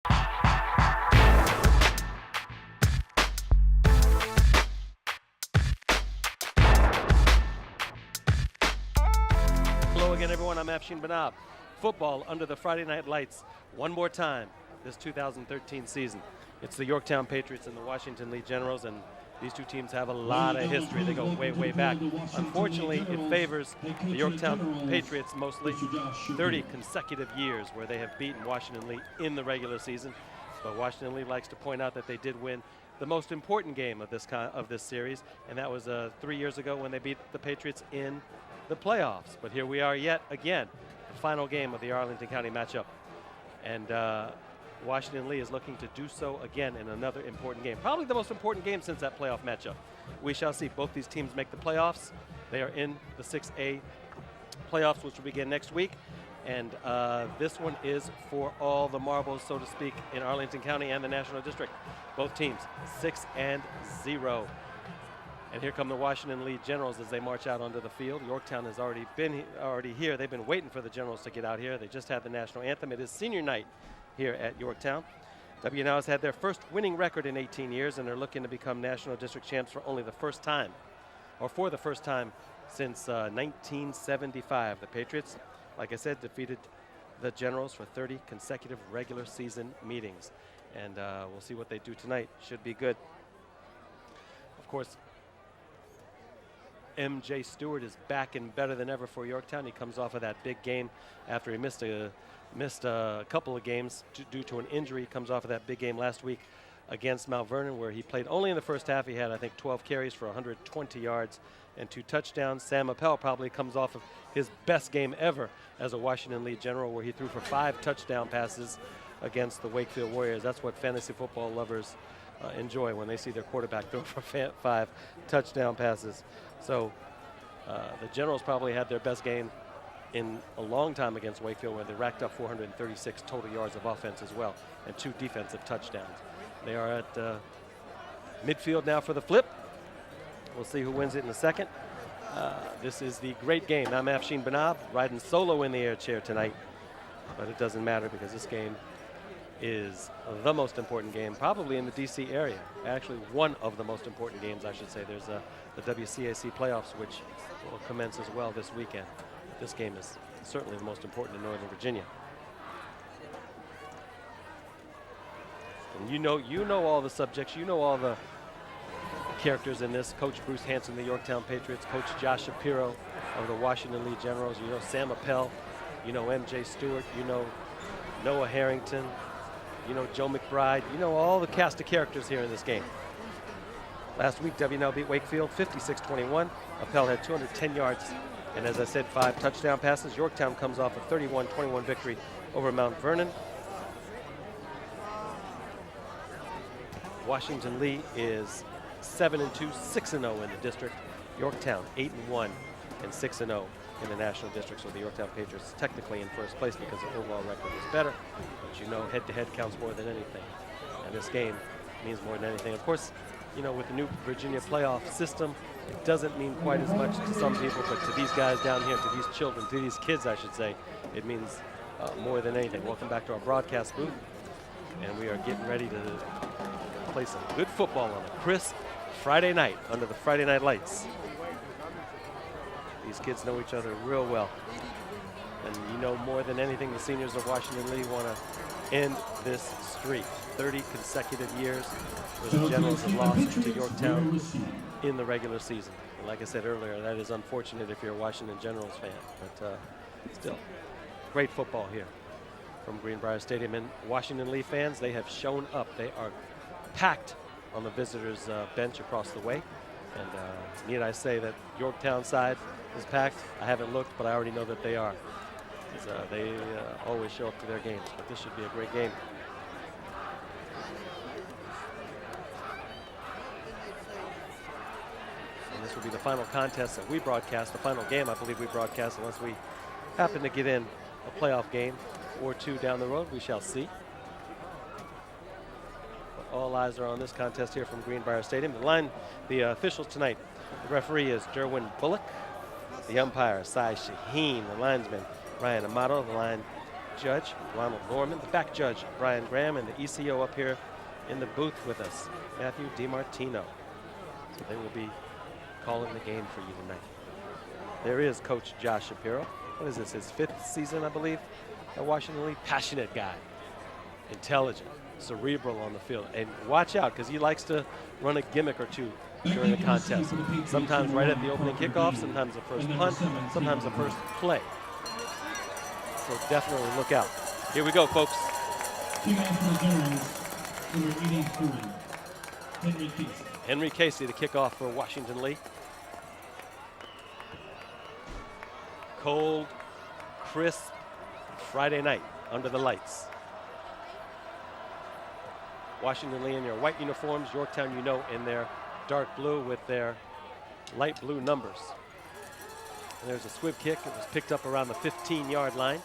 Hello again, everyone. I'm Afshin Banab. Football under the Friday night lights one more time this 2013 season. It's the Yorktown Patriots and the Washington Lee Generals, and these two teams have a lot of history. They go way, way back. Unfortunately, it favors the Yorktown Patriots mostly 30 consecutive years where they have beaten Washington Lee in the regular season. But Washington Lee likes to point out that they did win the most important game of this series, and that was 3 years ago when they beat the Patriots in the playoffs. But here we are yet again, the final game of the Arlington County matchup. And Washington Lee is looking to do so again in another important game. Probably the most important game since that playoff matchup. We shall see. Both these teams make the playoffs. They are in the 6A playoffs, which will begin next week. And this one is for all the marbles, so to speak, in Arlington County and the National District. Both teams 6-0. And here come the Washington Lee Generals as they march out onto the field. Yorktown has already here. They've been waiting for the Generals to get out here. They just had the national anthem. It is senior night here at Yorktown. W now has had their first winning record in 18 years, and they're looking to become national district champs for the first time since 1975. The Patriots, like I said, defeated the Generals for 30 consecutive regular season meetings. And we'll see what they do tonight. Should be good. Of course, M.J. Stewart is back and better than ever for Yorktown. He comes off of that big game after he missed a couple of games due to an injury. He comes off of that big game last week against Mount Vernon, where he played only in the first half. He had, I think, 12 carries for 120 yards and 2 touchdowns. Sam Appel probably comes off of his best game ever as a Washington Lee General, where he threw for 5 touchdown passes against the Wakefield Warriors. That's what fantasy football lovers enjoy, when they see their quarterback throw for 5 touchdown passes. So the Generals probably had their best game in a long time against Wakefield, where they racked up 436 total yards of offense as well, and 2 defensive touchdowns. They are at midfield now for the flip. We'll see who wins it in a second. This is the great game. I'm Afshin Banab, riding solo in the air chair tonight, but it doesn't matter because this game is the most important game probably in the DC area. Actually, one of the most important games, I should say. There's the WCAC playoffs, which will commence as well this weekend. This game is certainly the most important in Northern Virginia. And you know all the subjects, you know all the characters in this. Coach Bruce Hanson, the Yorktown Patriots, Coach Josh Shapiro of the Washington Lee Generals, you know Sam Appel, you know M.J. Stewart, you know Noah Harrington, you know Joe McBride, you know all the cast of characters here in this game. Last week, W&L beat Wakefield 56-21. Appel had 210 yards and, as I said, 5 touchdown passes. Yorktown comes off a 31-21 victory over Mount Vernon. Washington Lee is 7-2, 6-0 in the district. Yorktown 8-1 and 6-0 in the national district. So the Yorktown Patriots technically in first place because their overall record is better. But you know, head-to-head counts more than anything. And this game means more than anything. Of course, you know, with the new Virginia playoff system, it doesn't mean quite as much to some people, but to these guys down here, to these children, to these kids, I should say, it means more than anything. Welcome back to our broadcast booth. And we are getting ready to play some good football on a crisp Friday night under the Friday night lights. These kids know each other real well. And you know, more than anything, the seniors of Washington Lee want to end this streak. 30 consecutive years where the Generals have lost to Yorktown in the regular season. And like I said earlier, that is unfortunate if you're a Washington Generals fan. But still, great football here from Greenbrier Stadium. And Washington Lee fans, they have shown up. They are packed on the visitors' bench across the way. And need I say that Yorktown side is packed? I haven't looked, but I already know that they are. They always show up to their games, but this should be a great game. And this will be the final contest that we broadcast, the final game I believe we broadcast, unless we happen to get in a playoff game or 2 down the road. We shall see. But all eyes are on this contest here from Greenbrier Stadium. The officials tonight, the referee is Derwin Bullock, the umpire Sai Shaheen, the linesman Ryan Amato, the line judge, Ronald Norman, the back judge, Brian Graham, and the ECO up here in the booth with us, Matthew DiMartino. So they will be calling the game for you tonight. There is Coach Josh Shapiro. What is this, his 5th season, I believe, at Washington Lee? Passionate guy, intelligent, cerebral on the field. And watch out, because he likes to run a gimmick or two during the contest. Sometimes right at the opening kickoff, sometimes the first punt, sometimes the first play. So definitely look out. Here we go, folks. Henry Casey, the kickoff for Washington Lee. Cold, crisp Friday night under the lights. Washington Lee in your white uniforms, Yorktown, you know, in their dark blue with their light blue numbers. And there's a squib kick. It was picked up around the 15-yard line.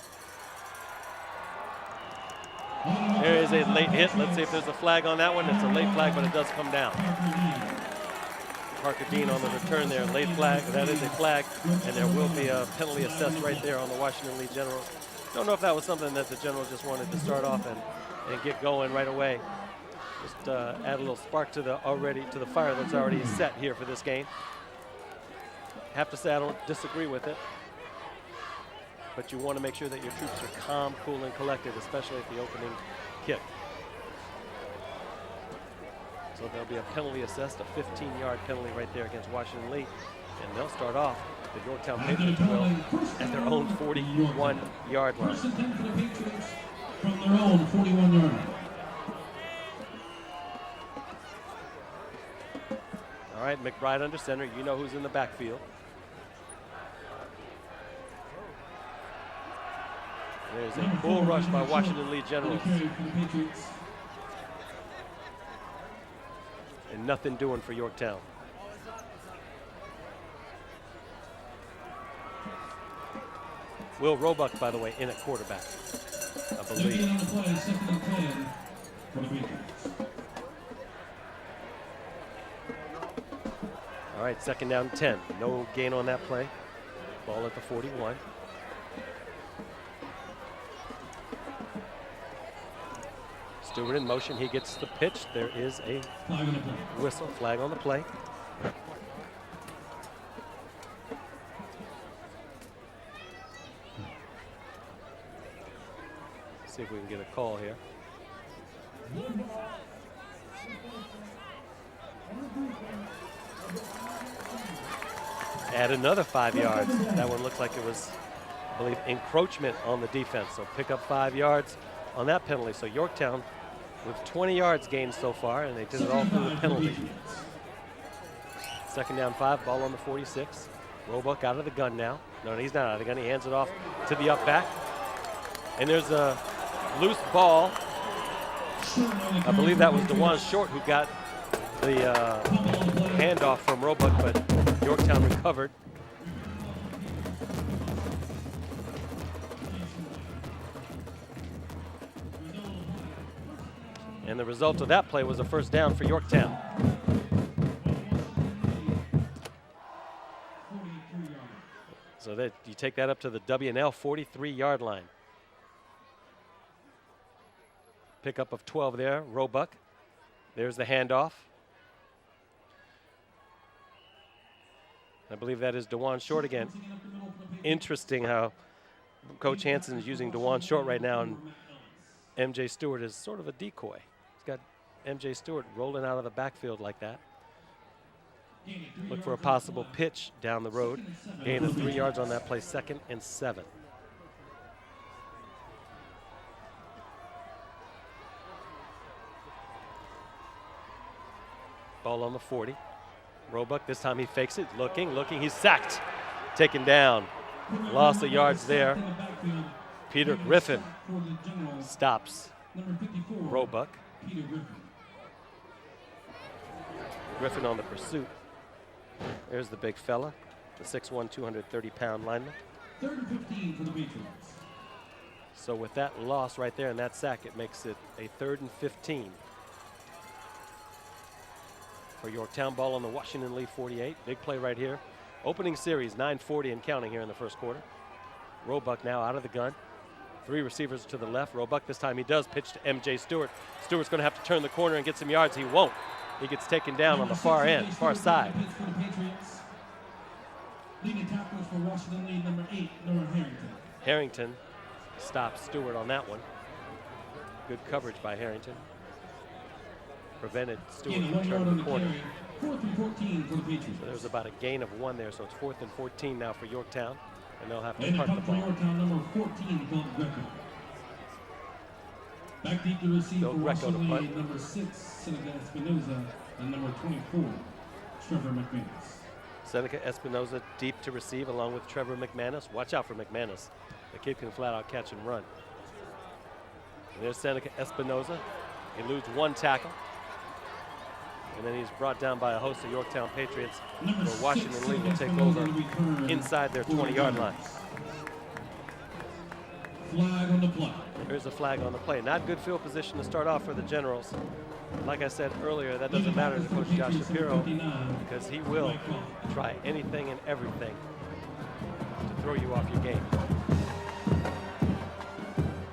There is a late hit. Let's see if there's a flag on that one. It's a late flag, but it does come down. Parker Dean on the return there. Late flag. That is a flag, and there will be a penalty assessed right there on the Washington Lee Generals. Don't know if that was something that the Generals just wanted to start off and get going right away. Just add a little spark to the fire that's already set here for this game. Have to say I don't disagree with it, but you want to make sure that your troops are calm, cool, and collected, especially at the opening kick. So there'll be a penalty assessed, a 15-yard penalty right there against Washington Lee, and they'll start off. The Yorktown Patriots will at their own 41-yard line. First and 10 for the Patriots from their own 41-yard line. All right, McBride under center. You know who's in the backfield. There's a bull rush by Washington Lee Generals. And nothing doing for Yorktown. Will Roebuck, by the way, in at quarterback, I believe. All right, 2nd down 10. No gain on that play. Ball at the 41. Stewart in motion. He gets the pitch. There is a whistle, flag on the play. See if we can get a call here. Add another 5 yards. That one looks like it was, I believe, encroachment on the defense. So pick up 5 yards on that penalty. So Yorktown with 20 yards gained so far, and they did it all through the penalty. 2nd down 5, ball on the 46. Roebuck out of the gun now. No, he's not out of the gun. He hands it off to the up back. And there's a loose ball. I believe that was DeJuan Short who got the handoff from Roebuck, but Yorktown recovered. And the result of that play was a 1st down for Yorktown. So that you take that up to the W&L 43-yard line. Pickup of 12 there, Roebuck. There's the handoff. I believe that is DeJuan Short again. Interesting how Coach Hansen is using DeJuan Short right now, and MJ Stewart is sort of a decoy. He's got MJ Stewart rolling out of the backfield like that. Look for a possible pitch down the road. Gain of 3 yards on that play, 2nd and 7. Ball on the 40. Roebuck, this time he fakes it, looking, he's sacked. Taken down. Loss of yards there. Peter Griffin stops Roebuck. Griffin on the pursuit. There's the big fella, the 6'1", 230-pound lineman. 3rd and 15 for the Patriots. So with that loss right there and that sack, it makes it a 3rd and 15. For Yorktown, ball on the Washington Lee 48. Big play right here. Opening series, 9:40 and counting here in the 1st quarter. Roebuck now out of the gun. Three receivers to the left. Roebuck this time he does pitch to M.J. Stewart. Stewart's going to have to turn the corner and get some yards. He won't. He gets taken down on the far end, far side. Leading tackles for Washington Lee, number 8, Noah Harrington. Harrington stops Stewart on that one. Good coverage by Harrington. Prevented Stewart from turning the corner. 4th and 14 for the Patriots. So there's about a gain of 1 there, so it's 4th and 14 now for Yorktown, and they'll have to And punt the punt for ball. Yorktown, number 14, Bill Greco. Back deep to receive Bill for Greco to Washington Lee, punt. number 6, Seneca Espinoza, and number 24, Trevor McManus. Seneca Espinoza deep to receive along with Trevor McManus. Watch out for McManus. The kid can flat out catch and run. And there's Seneca Espinoza. He eludes 1 tackle. And then he's brought down by a host of Yorktown Patriots, where Washington Lee will take over inside their 20-yard line. Flag on the play. There's a flag on the play. Not good field position to start off for the Generals. Like I said earlier, that doesn't matter to Coach Josh Shapiro, because he will try anything and everything to throw you off your game.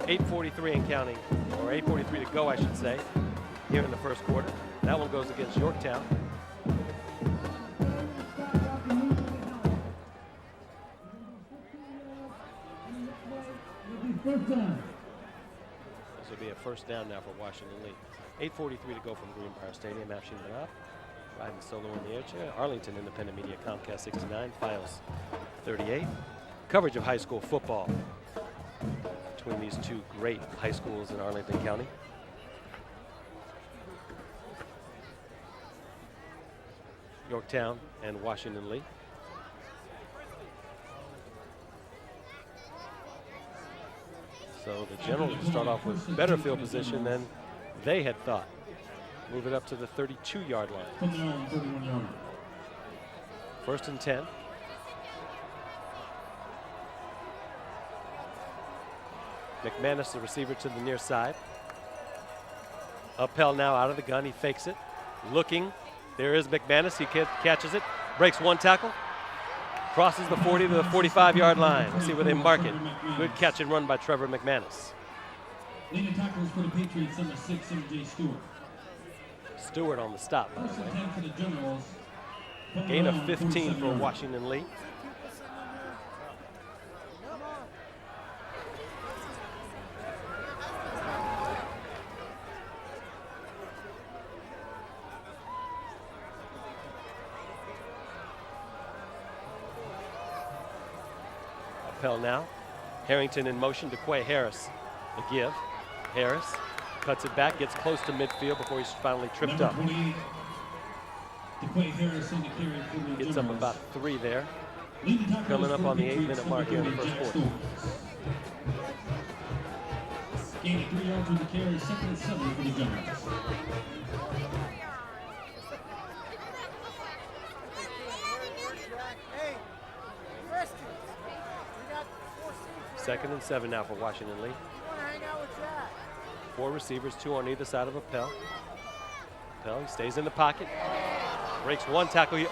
8:43 and counting, or 8:43 to go, I should say, here in the first quarter. That one goes against Yorktown. This will be a first down now for Washington Lee. 8:43 to go from Greenbrier Stadium. Afshin Banab riding solo in the air chair. Arlington Independent Media, Comcast 69, Files 38. Coverage of high school football between these two great high schools in Arlington County. Yorktown and Washington Lee. So the Generals will start off with better field position than they had thought. Move it up to the 32-yard line. From their own 31-yard. 1st and 10. McManus, the receiver, to the near side. Appel now out of the gun. He fakes it. Looking. There is McManus. He catches it. Breaks 1 tackle. Crosses the 40 to the 45-yard line. Let's see where they mark it. Good catch and run by Trevor McManus. Leading tackles for the Patriots, number 6, M.J. Stewart. Stewart on the stop, by the 1st and way. 10 for the Generals. Gain of 15 for Washington Lee. Appel now. Harrington in motion to Quay Harris. The give. Harris cuts it back, gets close to midfield before he's finally tripped up. Gets up about 3 there. Coming up on the 8-minute mark here in the first quarter. Gain 3 yards with the carry, 2nd and 7 for the Generals. Second and 7 now for Washington Lee. 4 receivers, 2 on either side of Appel. Appel, he stays in the pocket. Breaks 1 tackle, he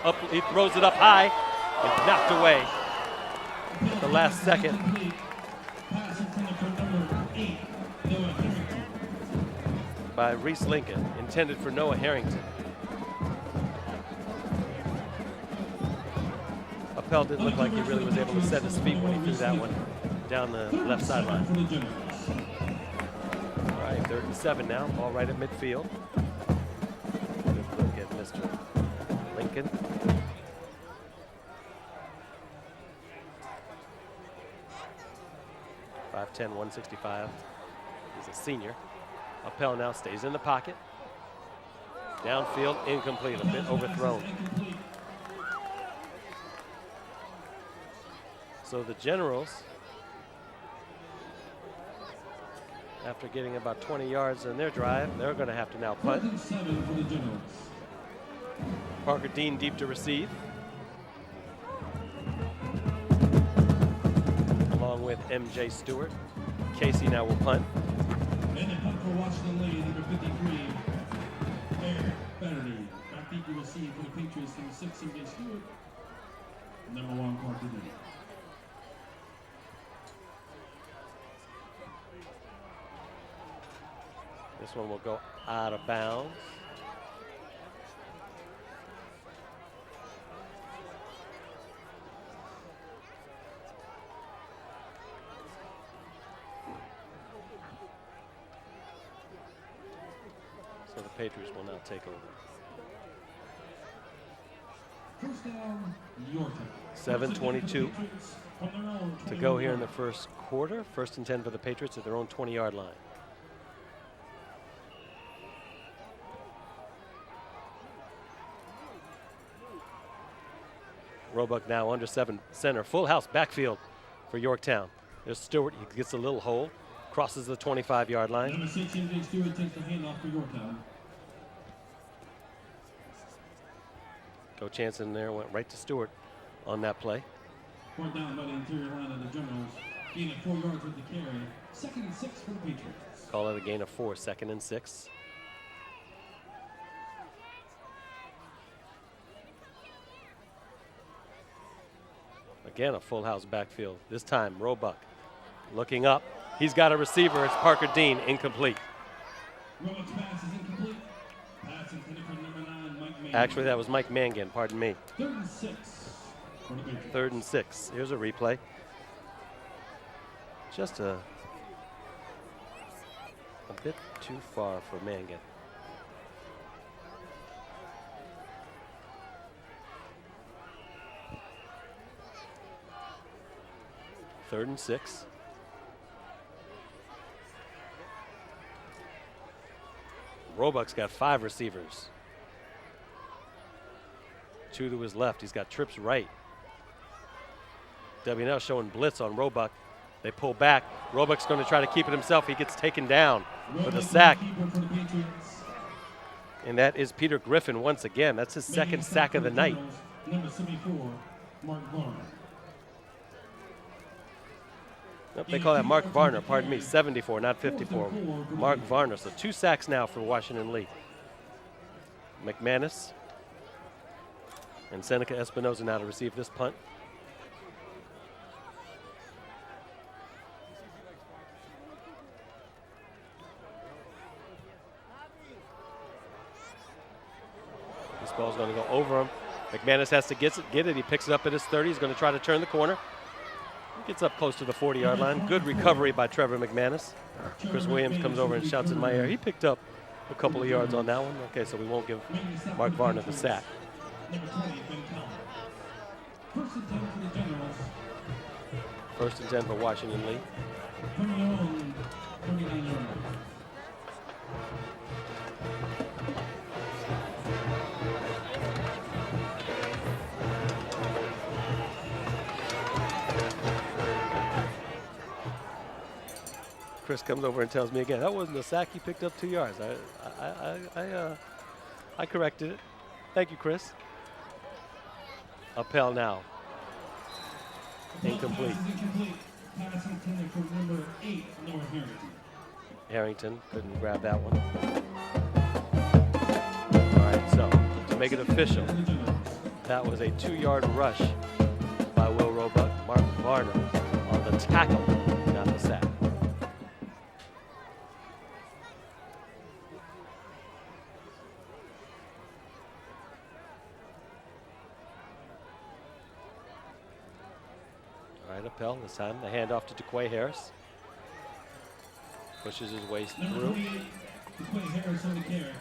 throws it up high. It's knocked away at the last second. By Reese Lincoln, intended for Noah Harrington. Appel didn't look like he really was able to set his feet when he threw that one down the left sideline. All right, 3rd and 7 now, ball right at midfield. Good look at Mr. Lincoln. .5'10", 165. He's a senior. Appel now stays in the pocket. Downfield, incomplete, a bit overthrown. So the Generals, after getting about 20 yards in their drive, they're going to have to now punt. Parker Dean deep to receive, along with M.J. Stewart. Casey now will punt. And a punt for Washington Lee, number 53, Blvd. Back deep to receive for the Patriots, number 6, M.J. Stewart. Number 1, Parker Dean. This one will go out of bounds. So the Patriots will now take over. First down, Yorktown. 7:22 to go here in the first quarter. 1st and 10 for the Patriots at their own 20-yard line. Roebuck now under 7 center. Full house backfield for Yorktown. There's Stewart. He gets a little hole. Crosses the 25-yard line. Number 6, MJ Stewart takes the handoff for Yorktown. Coach Hansen there went right to Stewart on that play. Brought down by the interior line of the Generals. Gain of 4 yards with the carry. 2nd and 6 for the Patriots. Call it a gain of 4, 2nd and 6. Again, a full house backfield. This time, Roebuck looking up. He's got a receiver. It's Parker Dean, incomplete. Roebuck's pass is incomplete. Pass intended for number 9, Mike Mangan. Actually, that was Mike Mangan, pardon me. 3rd and 6 for the Patriots. 3rd and 6. Here's a replay. Just a bit too far for Mangan. Third and 6. Roebuck's got 5 receivers. 2 to his left. He's got trips right. W&L showing blitz on Roebuck. They pull back. Roebuck's going to try to keep it himself. He gets taken down for the sack. And that is Peter Griffin once again. That's his 2nd sack of the night. Number 74, Mark Varner. Nope, they call that Mark Varner, pardon me, 74, not 54. Mark Varner, so 2 sacks now for Washington Lee. McManus and Seneca Espinoza now to receive this punt. This ball's going to go over him. McManus has to get it. He picks it up at his 30. He's going to try to turn the corner. Gets up close to the 40-yard line. Good recovery by Trevor McManus. Chris Williams comes over and shouts in my ear. He picked up a couple of yards on that one. Okay, so we won't give Mark Varner the sack. First and 10 for Washington Lee. Chris comes over and tells me again, that wasn't a sack, he picked up 2 yards. I corrected it. Thank you, Chris. Appel now. Incomplete. Pass intended for number 8, Noah Harrington. Harrington couldn't grab that one. All right, so to make it official, that was a 2-yard rush by Will Roebuck. Mark Varner on the tackle, not the sack. Appel this time. The handoff to DeQuay Harris. Pushes his way through. DeQuay Harris on the carry.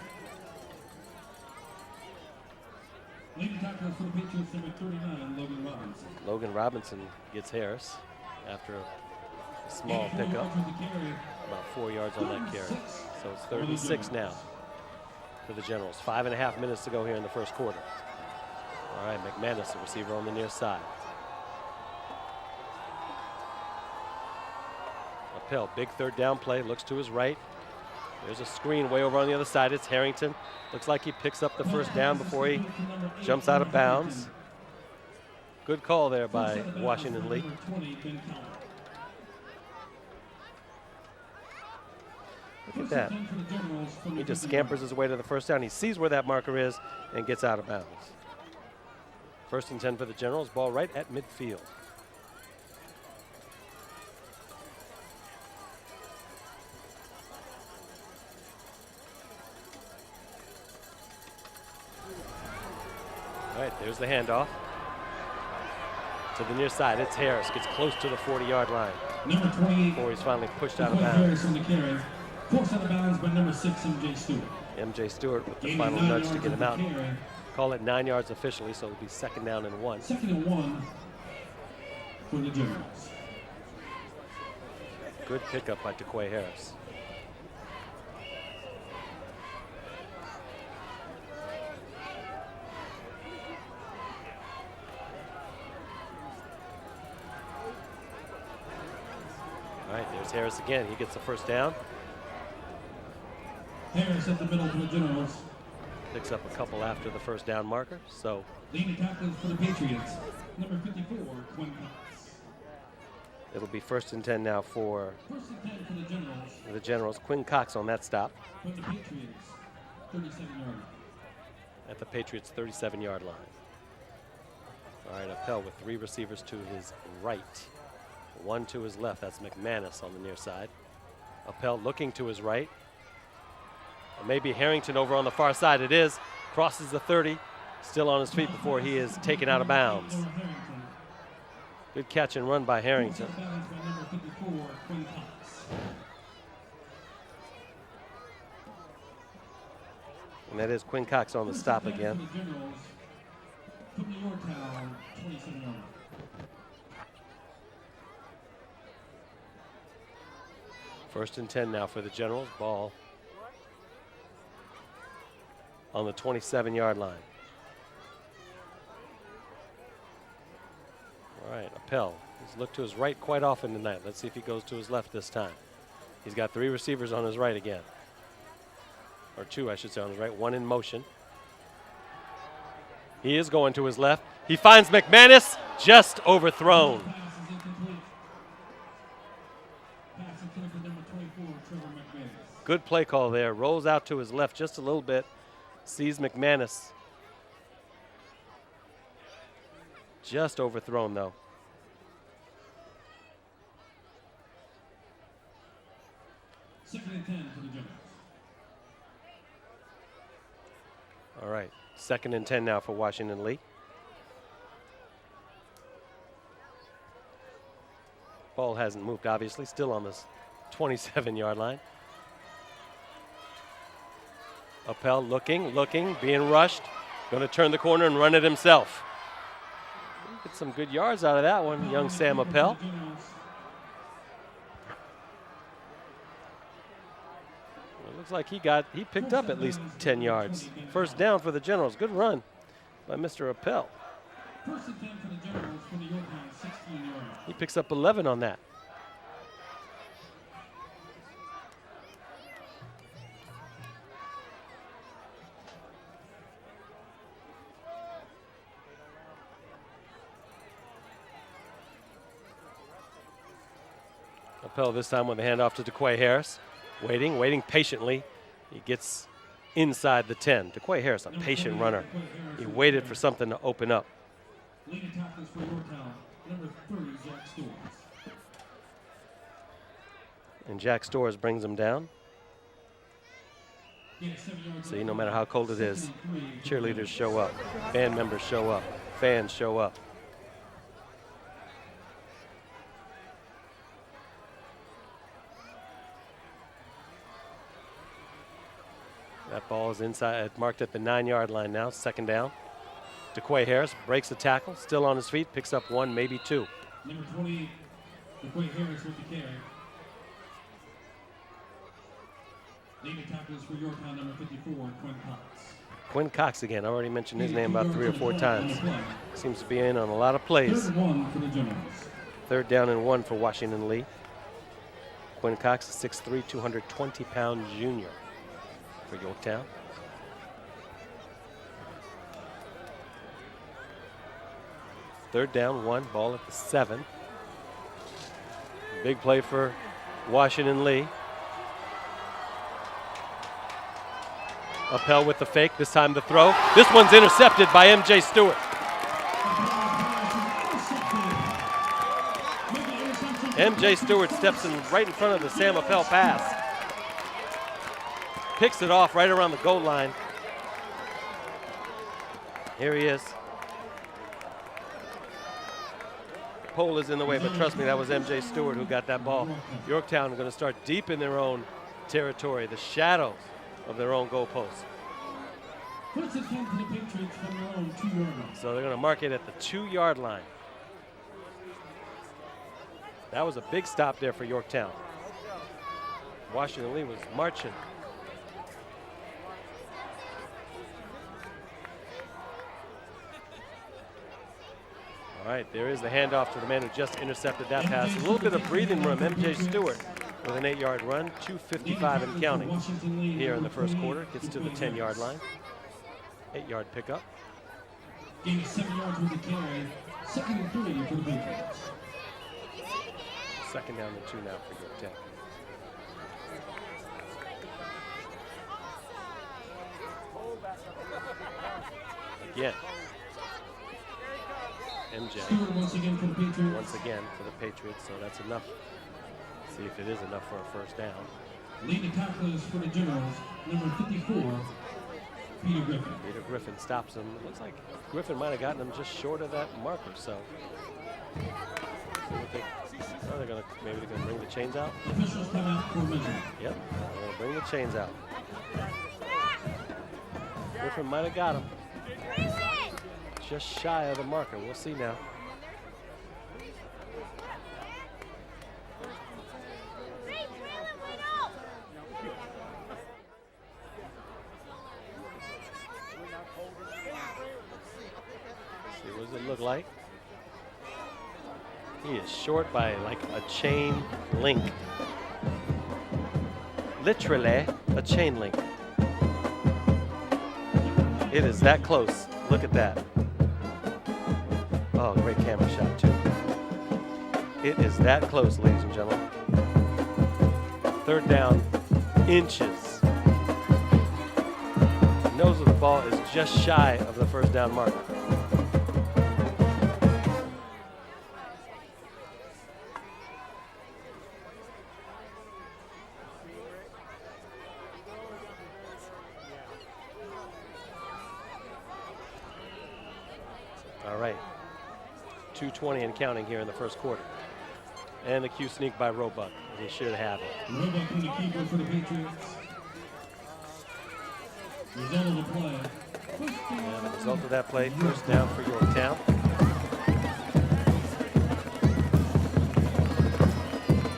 Leading tackler for the Patriots, number 39, Logan Robinson. Logan Robinson gets Harris after a small pickup. About 4 yards on that carry. So it's 3rd and 6 now for the Generals. 5.5 minutes to go here in the first quarter. All right, McManus, the receiver on the near side. Appel, big 3rd down play, looks to his right. There's a screen way over on the other side. It's Harrington. Looks like he picks up the 1st down before he jumps out of bounds. Good call there by Washington Lee. Look at that. He just scampers his way to the 1st down. He sees where that marker is and gets out of bounds. 1st and 10 for the Generals. Ball right at midfield. All right, there's the handoff. To the near side, it's Harris. Gets close to the 40-yard line. Number 28. Before he's finally pushed out of bounds. Harris on the carry. Forced out of bounds by number 6, M.J. Stewart. M.J. Stewart with the final nudge to get him out. Call it 9 yards officially, so it'll be 2nd down and 1. 2nd and 1 for the Generals. Good pickup by DeQuay Harris. All right, there's Harris again. He gets the 1st down. Harris at the middle for the Generals. Picks up a couple after the 1st down marker. So leading tackles for the Patriots, number 54, Quinn Cox. It'll be 1st and 10 now for 1st and 10 for the Generals. The Generals. Quinn Cox on that stop. From the Patriots, 37-yard line. At the Patriots' 37-yard line. All right, Appel with 3 receivers to his right. 1 to his left. That's McManus on the near side. Appel looking to his right. Maybe Harrington over on the far side. It is. Crosses the 30. Still on his feet before he is taken out of bounds. Good catch and run by Harrington. And that is Quinn Cox on the stop again. Lee Yorktown, 27-yard. 1st and 10 now for the Generals. Ball on the 27-yard line. All right, Appel. He's looked to his right quite often tonight. Let's see if he goes to his left this time. He's got 3 receivers on his right again. Or 2, I should say, on his right. 1 in motion. He is going to his left. He finds McManus, just overthrown. Good play call there. Rolls out to his left just a little bit. Sees McManus. Just overthrown, though. Second and 10 for the Generals. All right, 2nd and 10 now for Washington Lee. Ball hasn't moved, obviously. Still on this 27-yard line. Appel looking, being rushed. Going to turn the corner and run it himself. Get some good yards out of that one, young Sam Appel. It looks like he picked up at least 10 yards. 1st down for the Generals. Good run by Mr. Appel. 1st and 10 for the Generals from the Yorktown, 16-yard. He picks up 11 on that. Appel this time with a handoff to DeQuay Harris. Waiting patiently. He gets inside the 10. DeQuay Harris, a patient runner. He waited for something to open up. Leading tackles for Yorktown, number 30, Jack Stores. And Jack Stores brings him down. See, no matter how cold it is, cheerleaders show up. Band members show up. Fans show up. That ball is inside, marked at the 9-yard line now, 2nd down. DeQuay Harris breaks the tackle, still on his feet, picks up 1, maybe 2. Number 20, DeQuay Harris with the carry. Leading tackles for Yorktown, number 54, Quinn Cox. Quinn Cox again. I already mentioned his name about 3 or 4 times. Seems to be in on a lot of plays. 3rd and 1 for the Generals. 3rd down and 1 for Washington Lee. Quinn Cox, a 6'3", 220-pound junior for Yorktown. Third down, 1, ball at the 7. Big play for Washington Lee. Appel with the fake, this time the throw. This one's intercepted by M.J. Stewart. M.J. Stewart steps in right in front of the Sam Appel pass. Picks it off right around the goal line. Here he is. pole is in the way, but trust me, that was MJ Stewart who got that ball. Yorktown going to start deep in their own territory, the shadows of their own goalposts. First and 10 for the Patriots from their own 2-yard line. So they're going to mark it at the 2-yard line. That was a big stop there for Yorktown. Washington Lee was marching. All right, there is the handoff to the man who just intercepted that pass. A little bit of breathing room. MJ Stewart with an 8-yard run, 2:55 and counting here in the first quarter. Gets to the 10-yard line. 8-yard pickup. Gain 7 yards with the carry. 2nd and 3 for the Patriots. 2nd down and 2 now for Yorktown. Again. MJ. Stewart once again for the Patriots. Once again for the Patriots, so that's enough. See if it is enough for a first down. Leading tacklers for the Generals, number 54, Peter Griffin. Peter Griffin stops him. It looks like Griffin might have gotten him just short of that marker, so. They're gonna bring the chains out. Officials come out for measurement. Yep, they're gonna bring the chains out. Griffin might have got him. Just shy of the marker. We'll see now. See, what does it look like? He is short by like a chain link. Literally a chain link. It is that close. Look at that. Oh, great camera shot, too. It is that close, ladies and gentlemen. 3rd down, inches. The nose of the ball is just shy of the first down marker. All right. 2:20 and counting here in the first quarter. And the Q sneak by Roebuck. He should have it. Roebuck in the keeper for the Patriots. Result of the play. And the result of that play, first down for Yorktown.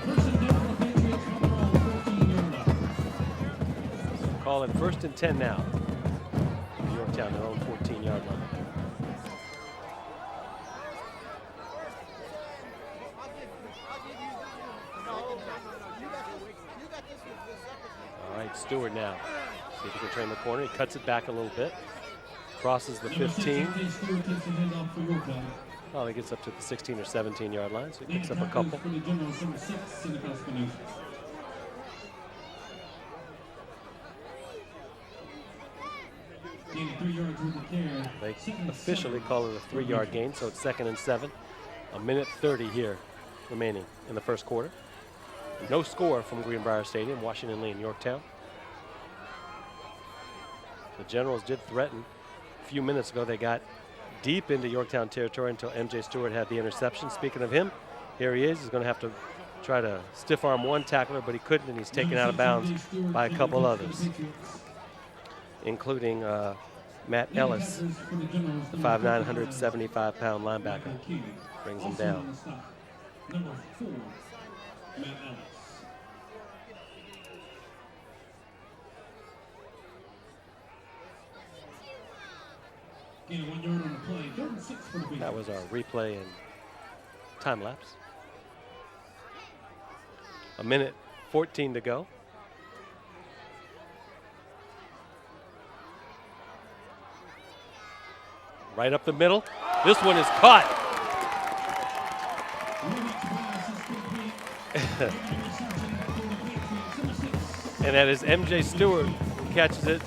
First and 10 for the Patriots from their own 14-yard line. So call it 1st and 10 now. Yorktown, their own 14-yard line. All right, Stewart now. See if he can turn the corner. He cuts it back a little bit. Crosses the 15. Probably gets up to the 16 or 17-yard line, so he picks up a couple. They officially call it a 3-yard gain, so it's 2nd and 7. 1:30 here remaining in the first quarter. No score from Greenbrier Stadium, Washington Lee and Yorktown. The Generals did threaten. A few minutes ago, they got deep into Yorktown territory until MJ Stewart had the interception. Speaking of him, here he is. He's going to have to try to stiff arm one tackler, but he couldn't, and he's taken out of bounds by a couple others, including Matt Ellis, the 5'9", 175-pound linebacker. Brings him down. Number 4, Matt Ellis. Gain 1 yard on the play. 3rd and 6 for the Patriots. That was our replay and time lapse. 1:14 to go. Right up the middle. This one is caught. And that is MJ Stewart who catches it.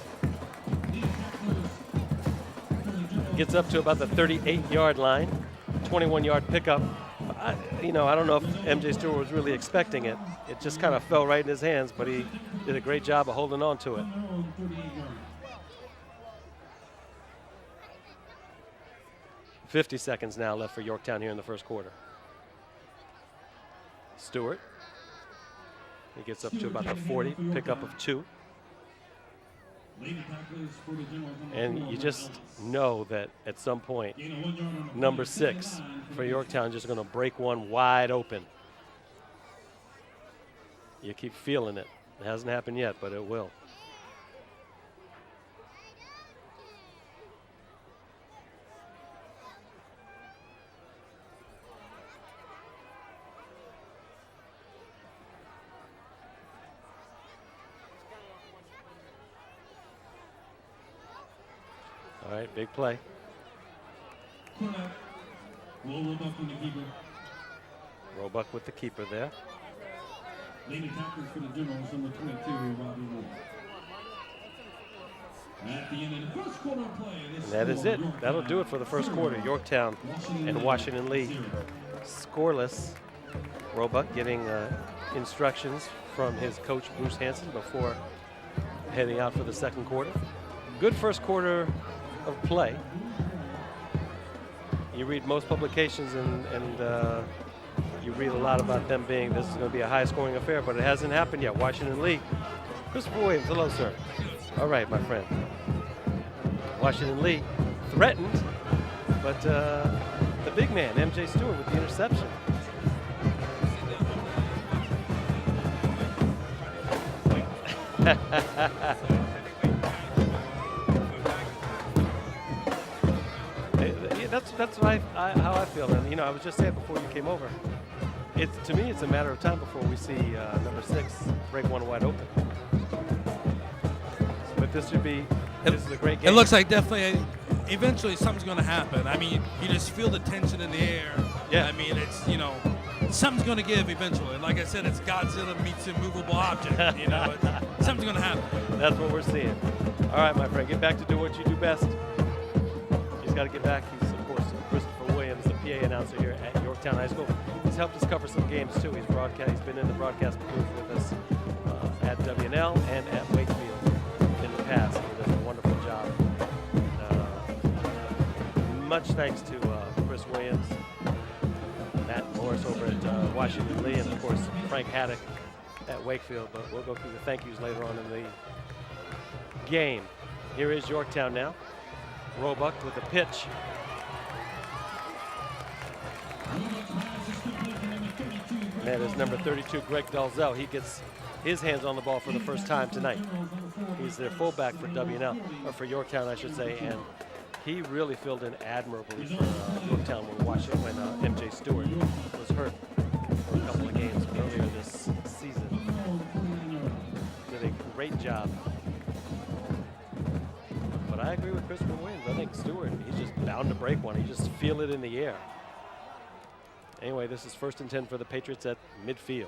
Gets up to about the 38-yard line. 21-yard pickup. I don't know if MJ Stewart was really expecting it. It just kind of fell right in his hands, but he did a great job of holding on to it. 50 seconds now left for Yorktown here in the first quarter. Stewart. He gets up to about the 40, pickup of 2. And you just know that at some point, number 6 for Yorktown just going to break one wide open. You keep feeling it. It hasn't happened yet, but it will. All right, big play. Roebuck with the keeper there. Leading tackles for the Generals, number 22, Robbie Moore. At the end of the first quarter play, and that is it. That'll do it for the first quarter. Yorktown and Washington Lee scoreless. Roebuck getting instructions from his coach, Bruce Hanson, before heading out for the second quarter. Good first quarter of play. You read most publications and you read a lot about them being this is going to be a high-scoring affair, but it hasn't happened yet. Washington Lee. Christopher Williams, hello, sir. All right, my friend. Washington Lee threatened, but the big man, MJ Stewart, with the interception. That's what how I feel. And, I was just saying before you came over, to me, it's a matter of time before we see number 6 break one wide open. But this is a great game. It looks like definitely, eventually something's going to happen. I mean, you just feel the tension in the air. Yeah. I mean, it's, something's going to give eventually. Like I said, it's Godzilla meets a movable object. Something's going to happen. That's what we're seeing. All right, my friend, get back to do what you do best. He's got to get back. He's, of course, Christopher Williams, the PA announcer here at Yorktown High School. He's helped us cover some games, too. He's been in the broadcast booth with us at WNL and at Wakefield in the past. He does a wonderful job. Much thanks to Chris Williams, Matt Morris over at Washington Lee, and, of course, Frank Haddock at Wakefield. But we'll go through the thank yous later on in the game. Here is Yorktown now. Roebuck with the pitch. And that is number 32, Greg Dalzell. He gets his hands on the ball for the first time tonight. He's their fullback for WNL, or for Yorktown, I should say, and he really filled in admirably for Yorktown when MJ Stewart was hurt for a couple of games earlier this season. Did a great job. But I agree with Christopher Williams. I think Stewart, he's just bound to break one. He just feel it in the air. Anyway, this is 1st and 10 for the Patriots at midfield.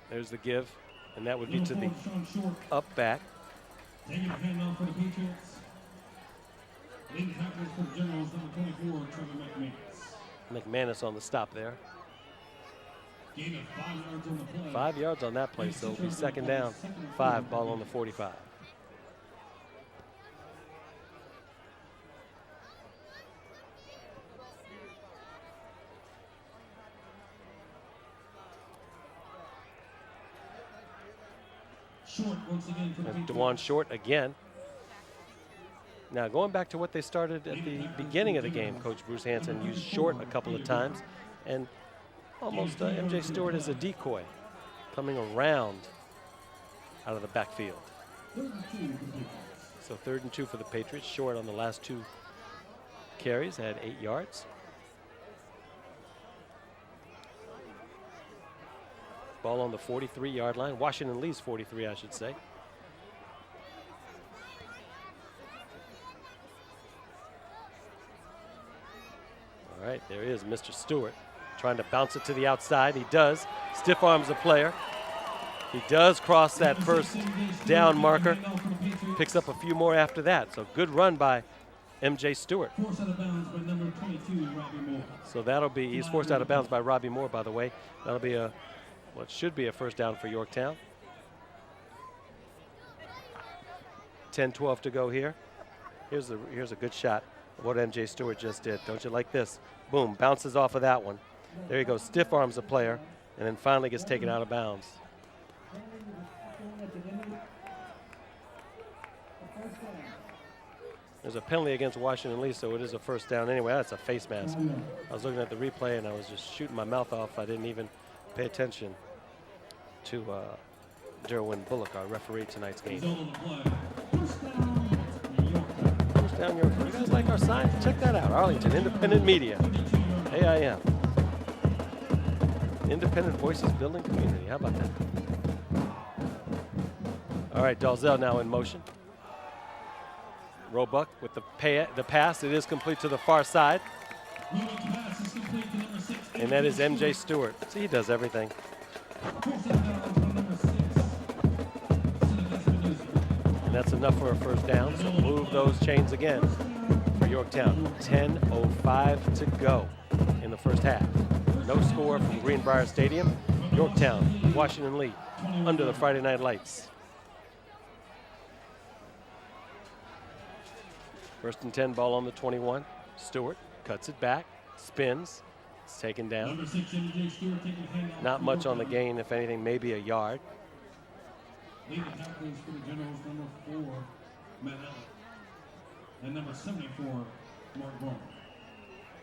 There's the give, and that would be to the up back. Taking the handoff for the Patriots. Leading tackles for the Generals, number 24, Trevor McManus. McManus on the stop there. Gain of 5 yards on the play. 5 yards on that play, so it'll be 2nd down, 5, ball on the 45. Short once again for the And Patriots. DeJuan Short again. Now, going back to what they started at the beginning of the game, Coach Bruce Hanson used Short a couple of times, and almost MJ Stewart as a decoy, coming around out of the backfield. So 3rd and 2 for the Patriots. Short on the last 2 carries, had 8 yards. Ball on the 43-yard line. Washington Lee's 43, I should say. All right, there is Mr. Stewart trying to bounce it to the outside. He does. Stiff arms the player. He does cross that first down marker. Picks up a few more after that. So good run by MJ Stewart. Forced out of bounds by number 22, Robbie Moore. So that'll be, he's forced out of bounds by Robbie Moore, by the way. That'll be what should be a first down for Yorktown. 10-12 to go here. Here's a good shot what MJ Stewart just did. Don't you like this? Boom, bounces off of that one. There you go, stiff arms a player, and then finally gets taken out of bounds. There's a penalty against Washington Lee, so it is a first down anyway. That's a face mask. I was looking at the replay, and I was just shooting my mouth off. I didn't even pay attention to Derwin Bullock, our referee tonight's game. First down, Yorktown. You guys like our sign? Check that out. Arlington Independent Media. AIM. Independent Voices Building Community. How about that? All right, Dalzell now in motion. Roebuck with the pass. It is complete to the far side. And that is MJ Stewart. See, he does everything. And that's enough for a first down. So move those chains again for Yorktown. 10:05 to go in the first half. No score from Greenbrier Stadium. Yorktown, Washington Lee, under the Friday night lights. First and 10, ball on the 21. Stewart cuts it back, spins, it's taken down. Not much on the gain, if anything, maybe a yard. Leading tackles for the Generals, number 4, Matt Allen, and number 74, Mark Bowman.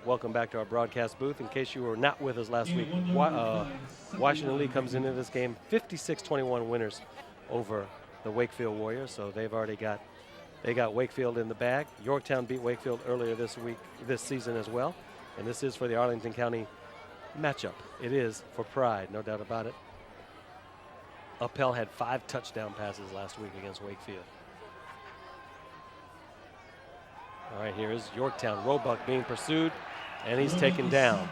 Welcome back to our broadcast booth. In case you were not with us last week, Washington Lee comes into this game 56-21 winners over the Wakefield Warriors, so they've already got Wakefield in the bag. Yorktown beat Wakefield earlier this season as well, and this is for the Arlington County matchup. It is for pride, no doubt about it. Appel had 5 touchdown passes last week against Wakefield. All right, here is Yorktown. Roebuck being pursued, and he's taken down.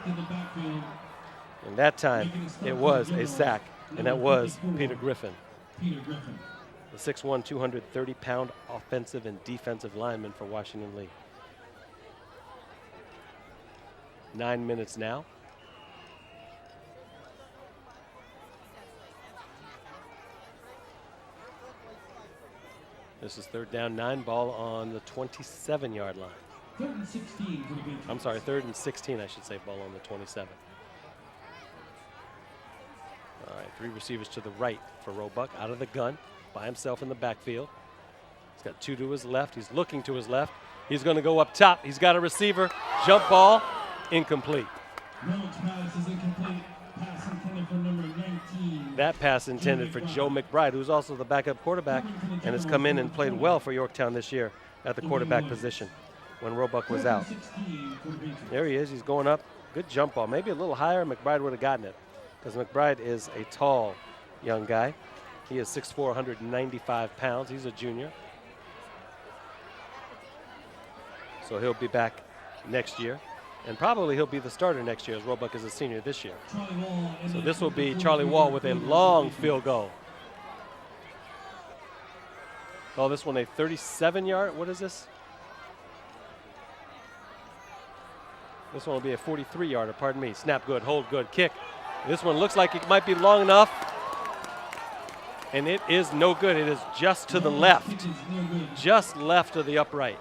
And that time, it was a sack, and that was Peter Griffin. The 6'1", 230-pound offensive and defensive lineman for Washington Lee. 9 minutes now. This is 3rd down 9, ball on the 27-yard line. 3rd and 16 for the Patriots. I'm sorry, 3rd and 16, I should say, ball on the 27. All right, 3 receivers to the right for Roebuck, out of the gun, by himself in the backfield. He's got 2 to his left. He's looking to his left. He's going to go up top. He's got a receiver. Jump ball, incomplete. Miller's pass is incomplete. Pass intended for number 19. That pass intended for Joe McBride, who's also the backup quarterback and has come in and played well for Yorktown this year at the quarterback position when Roebuck was out. There he is. He's going up. Good jump ball. Maybe a little higher. McBride would have gotten it because McBride is a tall young guy. He is 6'4", 195 pounds. He's a junior. So he'll be back next year. And probably he'll be the starter next year as Roebuck is a senior this year. So this will be Charlie Wall with a long field goal. Oh, this one a 37-yard. What is this? This one will be a 43-yarder, pardon me. Snap good, hold good, kick. This one looks like it might be long enough. And it is no good. It is just to the left. Just left of the upright.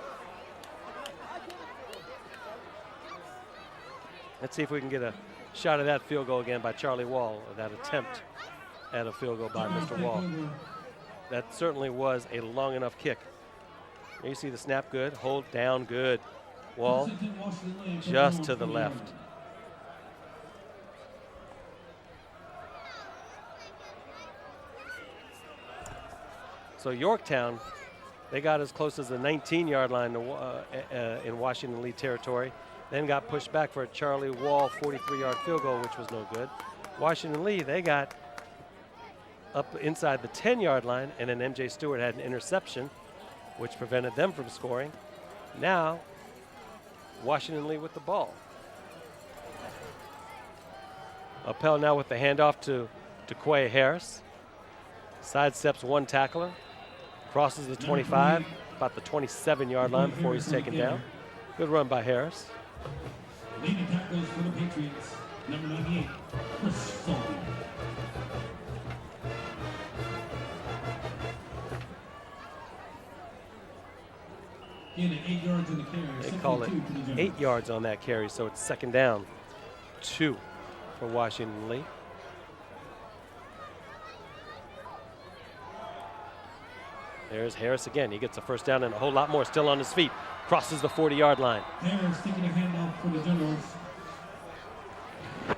Let's see if we can get a shot of that field goal again by Charlie Wall, or that attempt at a field goal by Mr. Wall. That certainly was a long enough kick. There you see the snap good, hold down good. Wall just to the left. So Yorktown, they got as close as the 19-yard line in Washington Lee territory. Then got pushed back for a Charlie Wall 43-yard field goal, which was no good. Washington Lee, they got up inside the 10-yard line, and then MJ Stewart had an interception, which prevented them from scoring. Now, Washington Lee with the ball. Appel now with the handoff to Quay Harris. Sidesteps one tackler, crosses the 25, about the 27-yard line before he's taken down. Good run by Harris. Leading tackles for the Patriots, number 98, Chris Sullivan. Gain of 8 yards in the carry. They call it 8 yards on that carry, so it's 2nd down, 2 for Washington Lee. There's Harris again. He gets a 1st down and a whole lot more. Still on his feet. Crosses the 40-yard line. Harris taking a handoff for the Generals.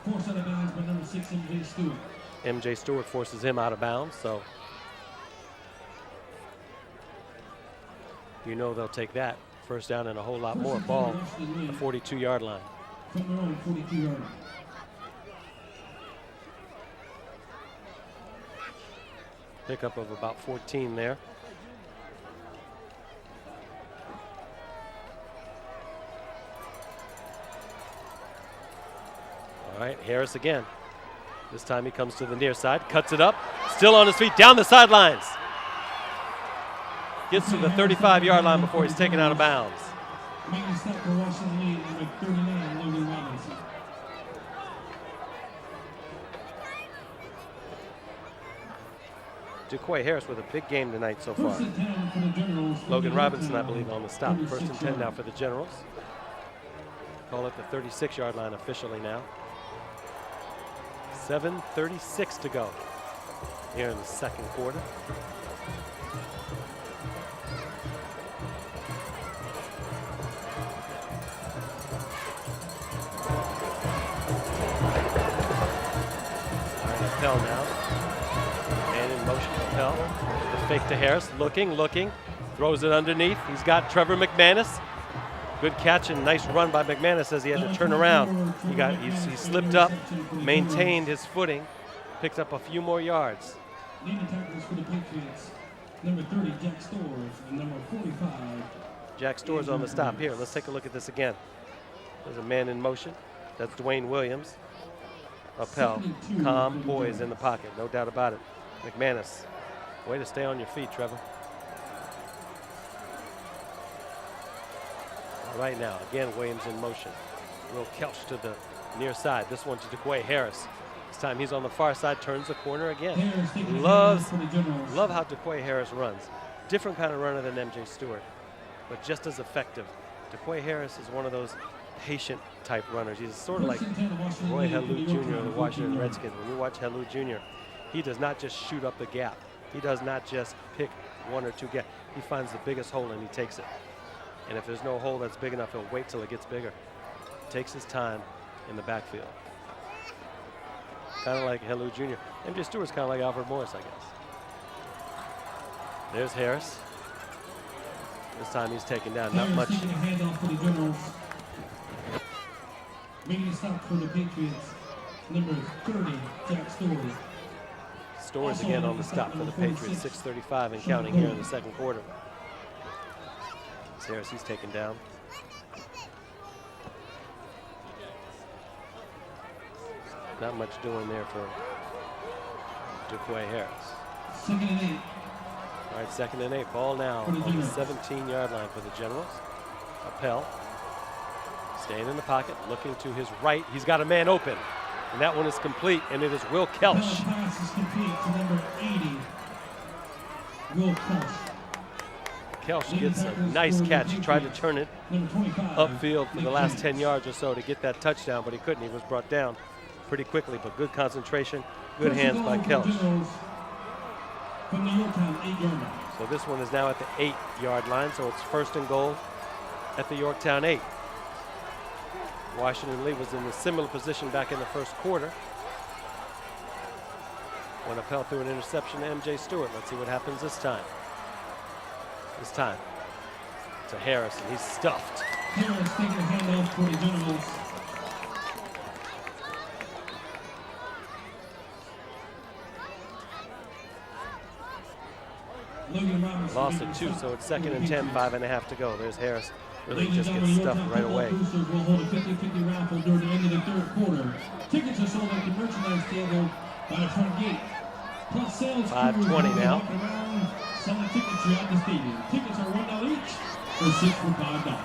Forced out of bounds by number 6, M.J. Stewart. M.J. Stewart forces him out of bounds, so you know they'll take that. 1st down and a whole lot more. Ball, the 42-yard line. From their own 42-yard line. Pickup of about 14 there. All right, Harris again. This time he comes to the near side, cuts it up, still on his feet, down the sidelines. Gets to the 35-yard line before he's taken out of bounds. Making stop for Washington Lee, number 39, Logan Robinson. DeQuay Harris with a big game tonight so far. 1st and 10 for the Generals. Logan Robinson, I believe, on the stop. 1st and 10 now for the Generals. Call it the 36-yard line officially now. 7:36 to go here in the 2nd quarter. All right, Appel now. Man in motion, Appel. The fake to Harris, looking, throws it underneath. He's got Trevor McManus. Good catch and nice run by McManus as he had to turn around. He slipped up, maintained his footing, picked up a few more yards. Leading tacklers for the Patriots, number 30, Jack Stores, and number 45. Jack Stores on the stop. Here, let's take a look at this again. There's a man in motion. That's Dwayne Williams. Appel, calm, poised in the pocket, no doubt about it. McManus, way to stay on your feet, Trevor. All right now, again, Williams in motion. Will Kelch to the near side. This one to DeQuay Harris. This time he's on the far side, turns the corner again. Love how DeQuay Harris runs. Different kind of runner than M.J. Stewart, but just as effective. DeQuay Harris is one of those patient type runners. He's sort of like Roy Helu Jr. of the Washington Redskins. When you watch Helu Jr., he does not just shoot up the gap. He does not just pick 1 or 2 gaps. He finds the biggest hole and he takes it. And if there's no hole that's big enough, he'll wait till it gets bigger. Takes his time in the backfield. Kind of like Helu Jr. M.J. Stewart's kind of like Alfred Morris, I guess. There's Harris. This time he's taken down, not much. Taking a handoff for the Generals. Making a stop for the Patriots, number 30, Jack Stores. Stores again on the stop for the Patriots, 6:35 and counting here in the 2nd quarter. It's Harris, he's taken down. Not much doing there for DeQuay Harris. 2nd and 8. All right, 2nd and 8. Ball now on the 17-yard line for the Generals. Appel staying in the pocket, looking to his right. He's got a man open, and that one is complete, and it is Will Kelch. The pass is complete to number 80, Will Kelch. Kelch gets a nice catch. He tried to turn it upfield for the last 10 yards or so to get that touchdown, but he couldn't. He was brought down pretty quickly, but good concentration, good hands by Kelch. From the Yorktown 8-yard line. So this one is now at the 8-yard line, so it's 1st and goal at the Yorktown 8. Washington Lee was in a similar position back in the 1st quarter when Appel threw an interception to M.J. Stewart. Let's see what happens this time. This time to Harris, and he's stuffed. Harris taking a handoff for the Generals. Lost it 2, so it's 2nd and 10, 5.5 to go. There's Harris. Really just gets stuffed right away. Boosters will hold a 50-50 raffle during the end of the 3rd quarter. Tickets are sold at the merchandise table by the front gate. Plus sales 5:20 now. Selling tickets throughout the stadium. Tickets are $1 each or 6 for $5.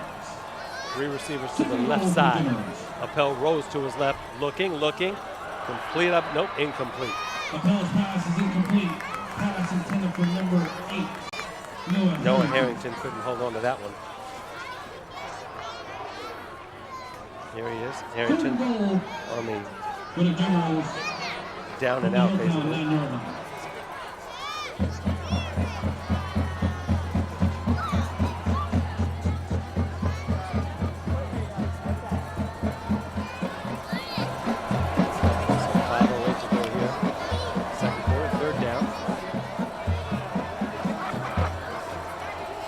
3 receivers to the left side. Appel rose to his left, looking. Complete up, nope, incomplete. Appel's pass is incomplete. Pass intended for number 8. Noah Harrington couldn't hold on to that one. Here he is, Harrington on the For the Generals. down and out basically. 9-yard line. So 5:08 to go here. Second quarter, third down.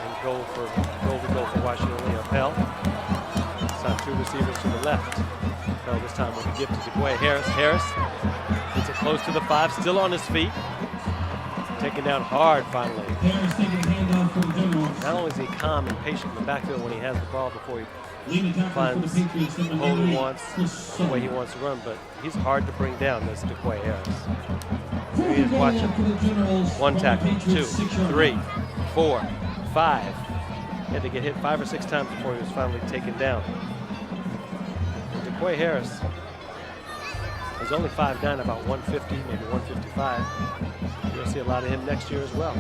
And goal to go for Washington Lee. Appel. This time two receivers to the left. Appel this time with a gift to DeQuay Harris. Harris gets it close to the 5, still on his feet. Taken down hard finally. Harris taking the handoff for the Generals. Not only is he calm and patient in the backfield when he has the ball before he Leading tackle finds for the Patriots, the number hole he 98, wants, Chris the way he Sutton. wants to run, but he's hard to bring down, this DeQuay Harris. Fourth Here he is and goal watching. for the Generals One from the tackle, Patriots, 2, 6-yard 3, line. 4, 5. He had to get hit 5 or 6 times before he was finally taken down. And DeQuay Harris is only 5'9", about 150, maybe 155. You'll see a lot of him next year as well.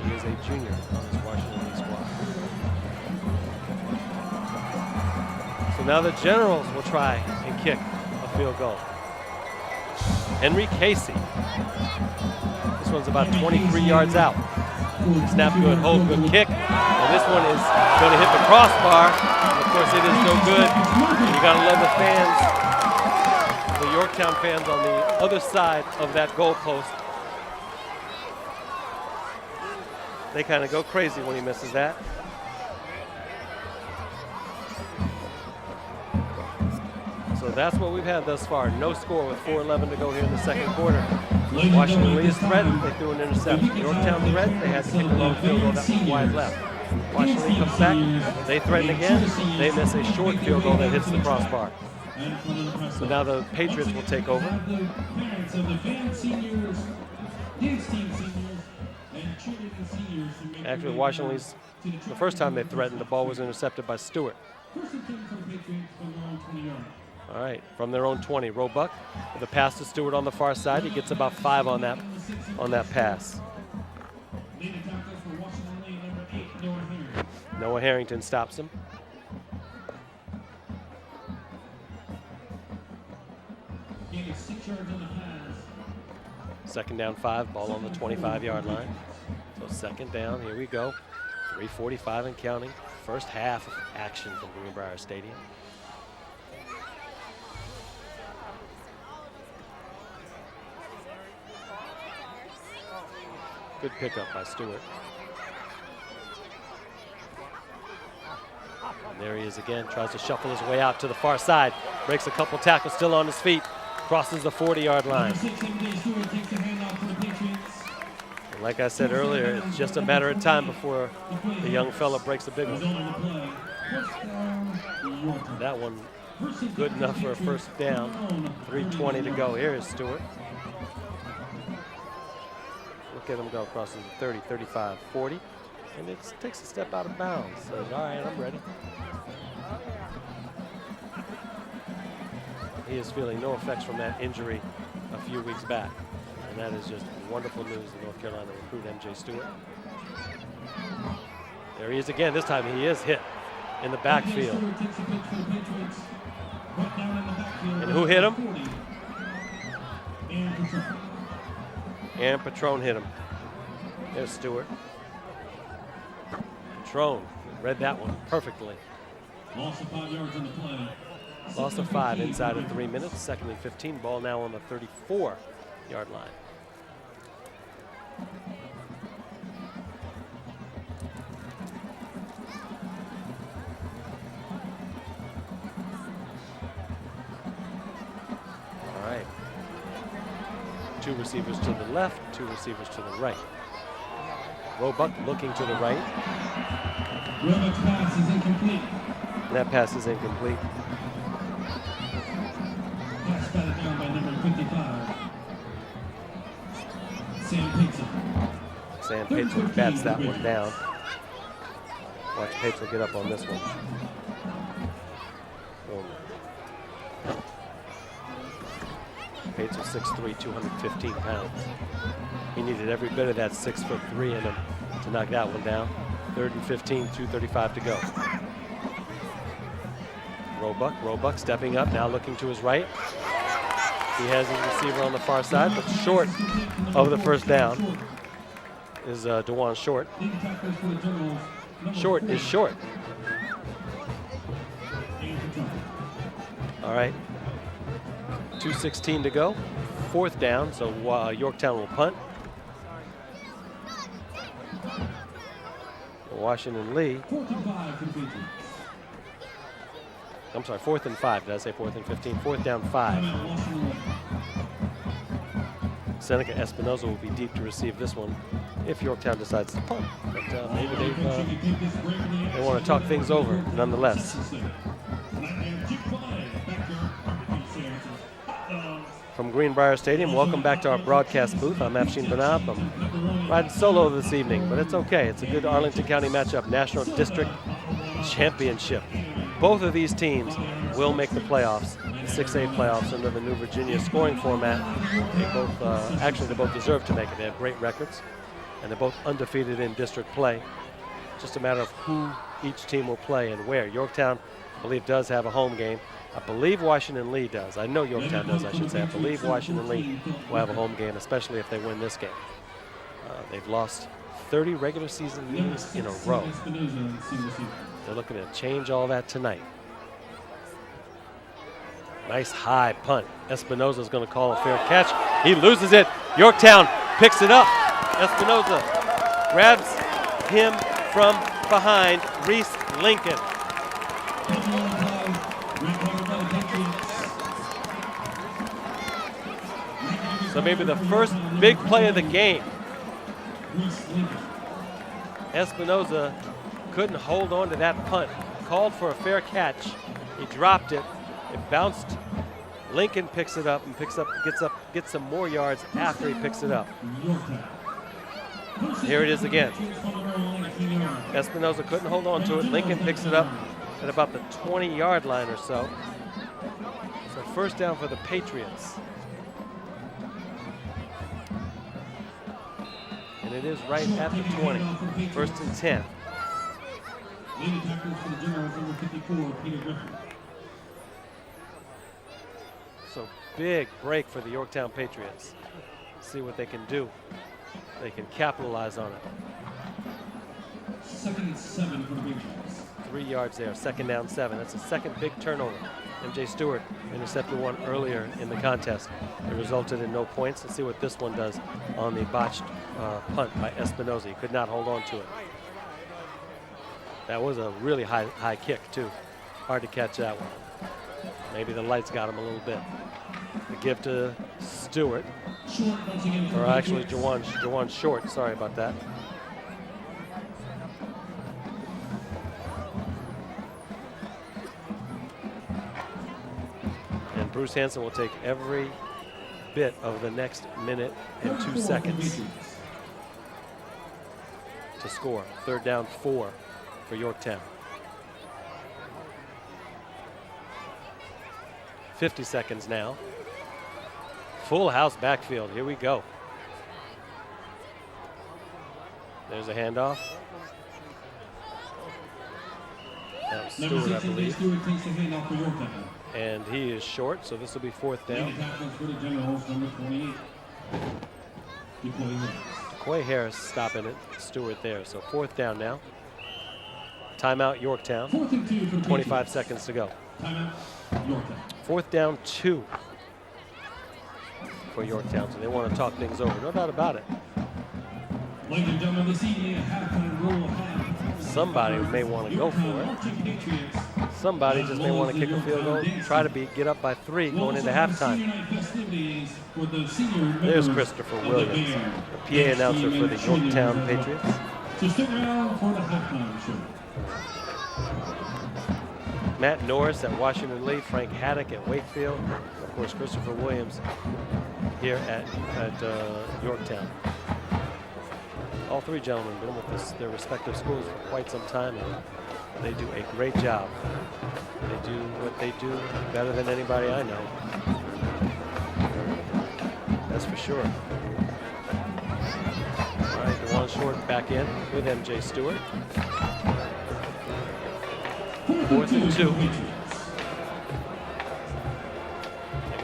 He is a junior on this Washington Lee squad. So now the Generals will try and kick a field goal. Henry Casey. This one's about 23 yards out. Snap good, hold good, kick. And this one is going to hit the crossbar. And of course, it is no good. You got to love the fans, the Yorktown fans on the other side of that goalpost. They kind of go crazy when he misses that. So that's what we've had thus far. No score with 4:11 to go here in the second quarter. Washington Lee is threatened. They threw an interception. Yorktown threatened. They had to kick a long field goal that was wide left. Washington Lee comes back. They threaten again. They miss a short field goal that hits the crossbar. So now the Patriots will take over. Actually, Washington Lee's, the first time they threatened, the ball was intercepted by Stewart. All right, from their own 20, Roebuck with a pass to Stewart on the far side. He gets about 5 on that pass. Noah Harrington stops him. Second down 5, ball on the 25-yard line. So second down, here we go. 3:45 and counting. First half of action from Greenbrier Stadium. Good pickup by Stewart. And there he is again, tries to shuffle his way out to the far side. Breaks a couple tackles, still on his feet. Crosses the 40-yard line. And like I said earlier, it's just a matter of time before the young fella breaks a big one. That one good enough for a first down. 3:20 to go. Here is Stewart. Look at him go across the 30, 35, 40. And it takes a step out of bounds. Says, all right, I'm ready. He is feeling no effects from that injury a few weeks back. And that is just wonderful news in North Carolina recruit MJ Stewart. There he is again. This time he is hit in the backfield. And who hit him? Aaron Patrone hit him. There's Stewart. Patrone read that one perfectly. Loss of 5 yards on the play. Loss of 5 inside of 3 minutes. Second and 15. Ball now on the 34-yard line. All right. 2 receivers to the left, 2 receivers to the right. Roebuck looking to the right. Roebuck's pass is incomplete. That pass is incomplete. Pass batted down by number 55. Sam Pitzer. Sam Pitzer bats that one down. Watch Pitzer get up on this one. Pitzer 6'3", 215 pounds. He needed every bit of that 6'3" in him to knock that one down. 3rd and 15, 2:35 to go. Roebuck stepping up, now looking to his right. He has his receiver on the far side, but short of the first down is DeJuan Short. Short is short. All right, 2:16 to go. 4th down, so Yorktown will punt. Washington Lee. I'm sorry, 4th and 5. Did I say 4th and 15? 4th down 5. Seneca Espinoza will be deep to receive this one if Yorktown decides to punt. But maybe they want to talk things over nonetheless. From Greenbrier Stadium, welcome back to our broadcast booth. I'm Afshin Banab. I'm riding solo this evening, but it's okay. It's a good Arlington County matchup, National District Championship. Both of these teams will make the playoffs, the 6A playoffs under the new Virginia scoring format. They both, actually, they both deserve to make it. They have great records, and they're both undefeated in district play. Just a matter of who each team will play and where. Yorktown, I believe, does have a home game. I believe Washington Lee does. I know Yorktown does, I should say. I believe Washington Lee will have a home game, especially if they win this game. They've lost 30 regular season games in a row. They're looking to change all that tonight. Nice high punt. Espinoza's going to call a fair catch. He loses it. Yorktown picks it up. Espinoza grabs him from behind. Reese Lincoln. So maybe the first big play of the game. Espinoza couldn't hold on to that punt. Called for a fair catch. He dropped it. It bounced. Lincoln picks it up and gets some more yards after he picks it up. Here it is again. Espinoza couldn't hold on to it. Lincoln picks it up at about the 20-yard line or so. So 1st down for the Patriots. And it is right at the 20. 1st and 10. So big break for the Yorktown Patriots. See what they can do. They can capitalize on it. 2nd and 7 for the Patriots. 3 yards there, 2nd down 7. That's a second big turnover. MJ Stewart intercepted one earlier in the contest. It resulted in no points. Let's see what this one does on the botched punt by Espinoza. He could not hold on to it. That was a really high kick, too. Hard to catch that one. Maybe the lights got him a little bit. The give to Stewart. Or actually, DeJuan Short. Sorry about that. And Bruce Hanson will take every bit of the next minute and 2 seconds to score. 3rd down 4 for Yorktown. 50 seconds now. Full house backfield. Here we go. There's a handoff. That was Stewart, I believe. And he is short, so this will be 4th down. Coy Harris stopping it. Stewart there. So 4th down now. Timeout Yorktown. 25 seconds to go. 4th down 2 for Yorktown. So they want to talk things over. No doubt about it. Somebody may want to go for it. Somebody just may want to kick a field goal, try to get up by 3 going into halftime. There's Christopher Williams, the PA announcer for the Yorktown Patriots. Matt Norris at Washington Lee, Frank Haddock at Wakefield, and of course Christopher Williams here at Yorktown. All 3 gentlemen been with their respective schools for quite some time, and they do a great job. They do what they do better than anybody I know. That's for sure. All right, DeJuan Short back in with MJ Stewart. 4th and 2.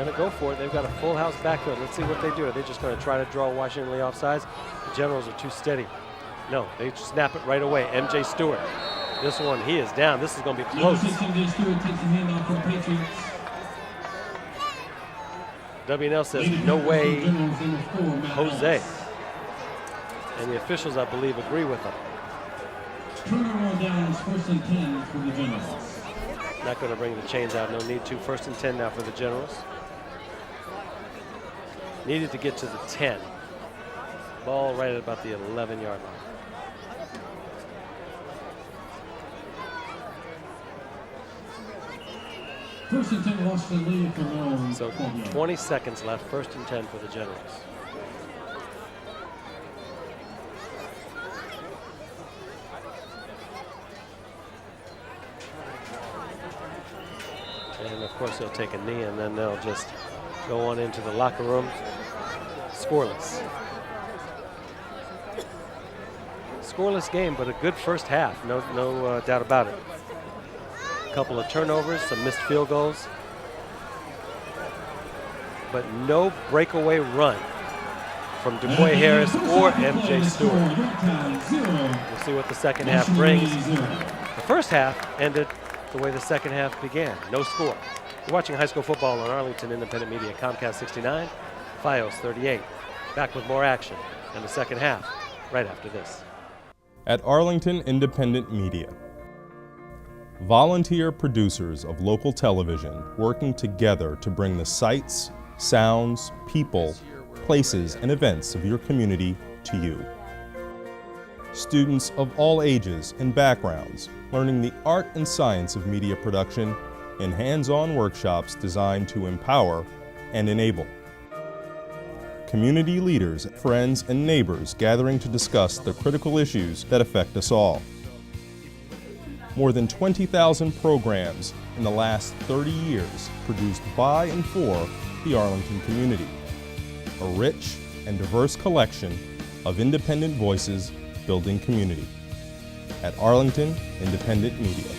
going to go for it. They've got a full house backfield. Let's see what they do. Are they just going to try to draw Washington Lee offsides? The Generals are too steady. No, they snap it right away. MJ Stewart. This one, he is down. This is going to be close. MJ Stewart takes the handoff for the Patriots. W&L says, no way, Jose. And the officials, I believe, agree with them. Turnover on downs, 1st and 10 for the Generals. Not going to bring the chains out. No need to. 1st and 10 now for the Generals. Needed to get to the 10. Ball right at about the 11-yard line. First and 10, Washington Lee from their own. So 20 seconds left. 1st and 10 for the Generals. And of course they'll take a knee and then they'll just go on into the locker room scoreless. Scoreless game, but a good first half. No doubt about it. A couple of turnovers, some missed field goals, but no breakaway run from DeQuay Harris or MJ Stewart. We'll see what the second half brings. The first half ended the way the second half began. No score. You're watching high school football on Arlington Independent Media, Comcast 69, Fios 38. Back with more action in the second half right after this. At Arlington Independent Media, volunteer producers of local television working together to bring the sights, sounds, people, places, and events of your community to you. Students of all ages and backgrounds learning the art and science of media production in hands-on workshops designed to empower and enable. Community leaders, friends, and neighbors gathering to discuss the critical issues that affect us all. More than 20,000 programs in the last 30 years produced by and for the Arlington community. A rich and diverse collection of independent voices building community. At Arlington Independent Media.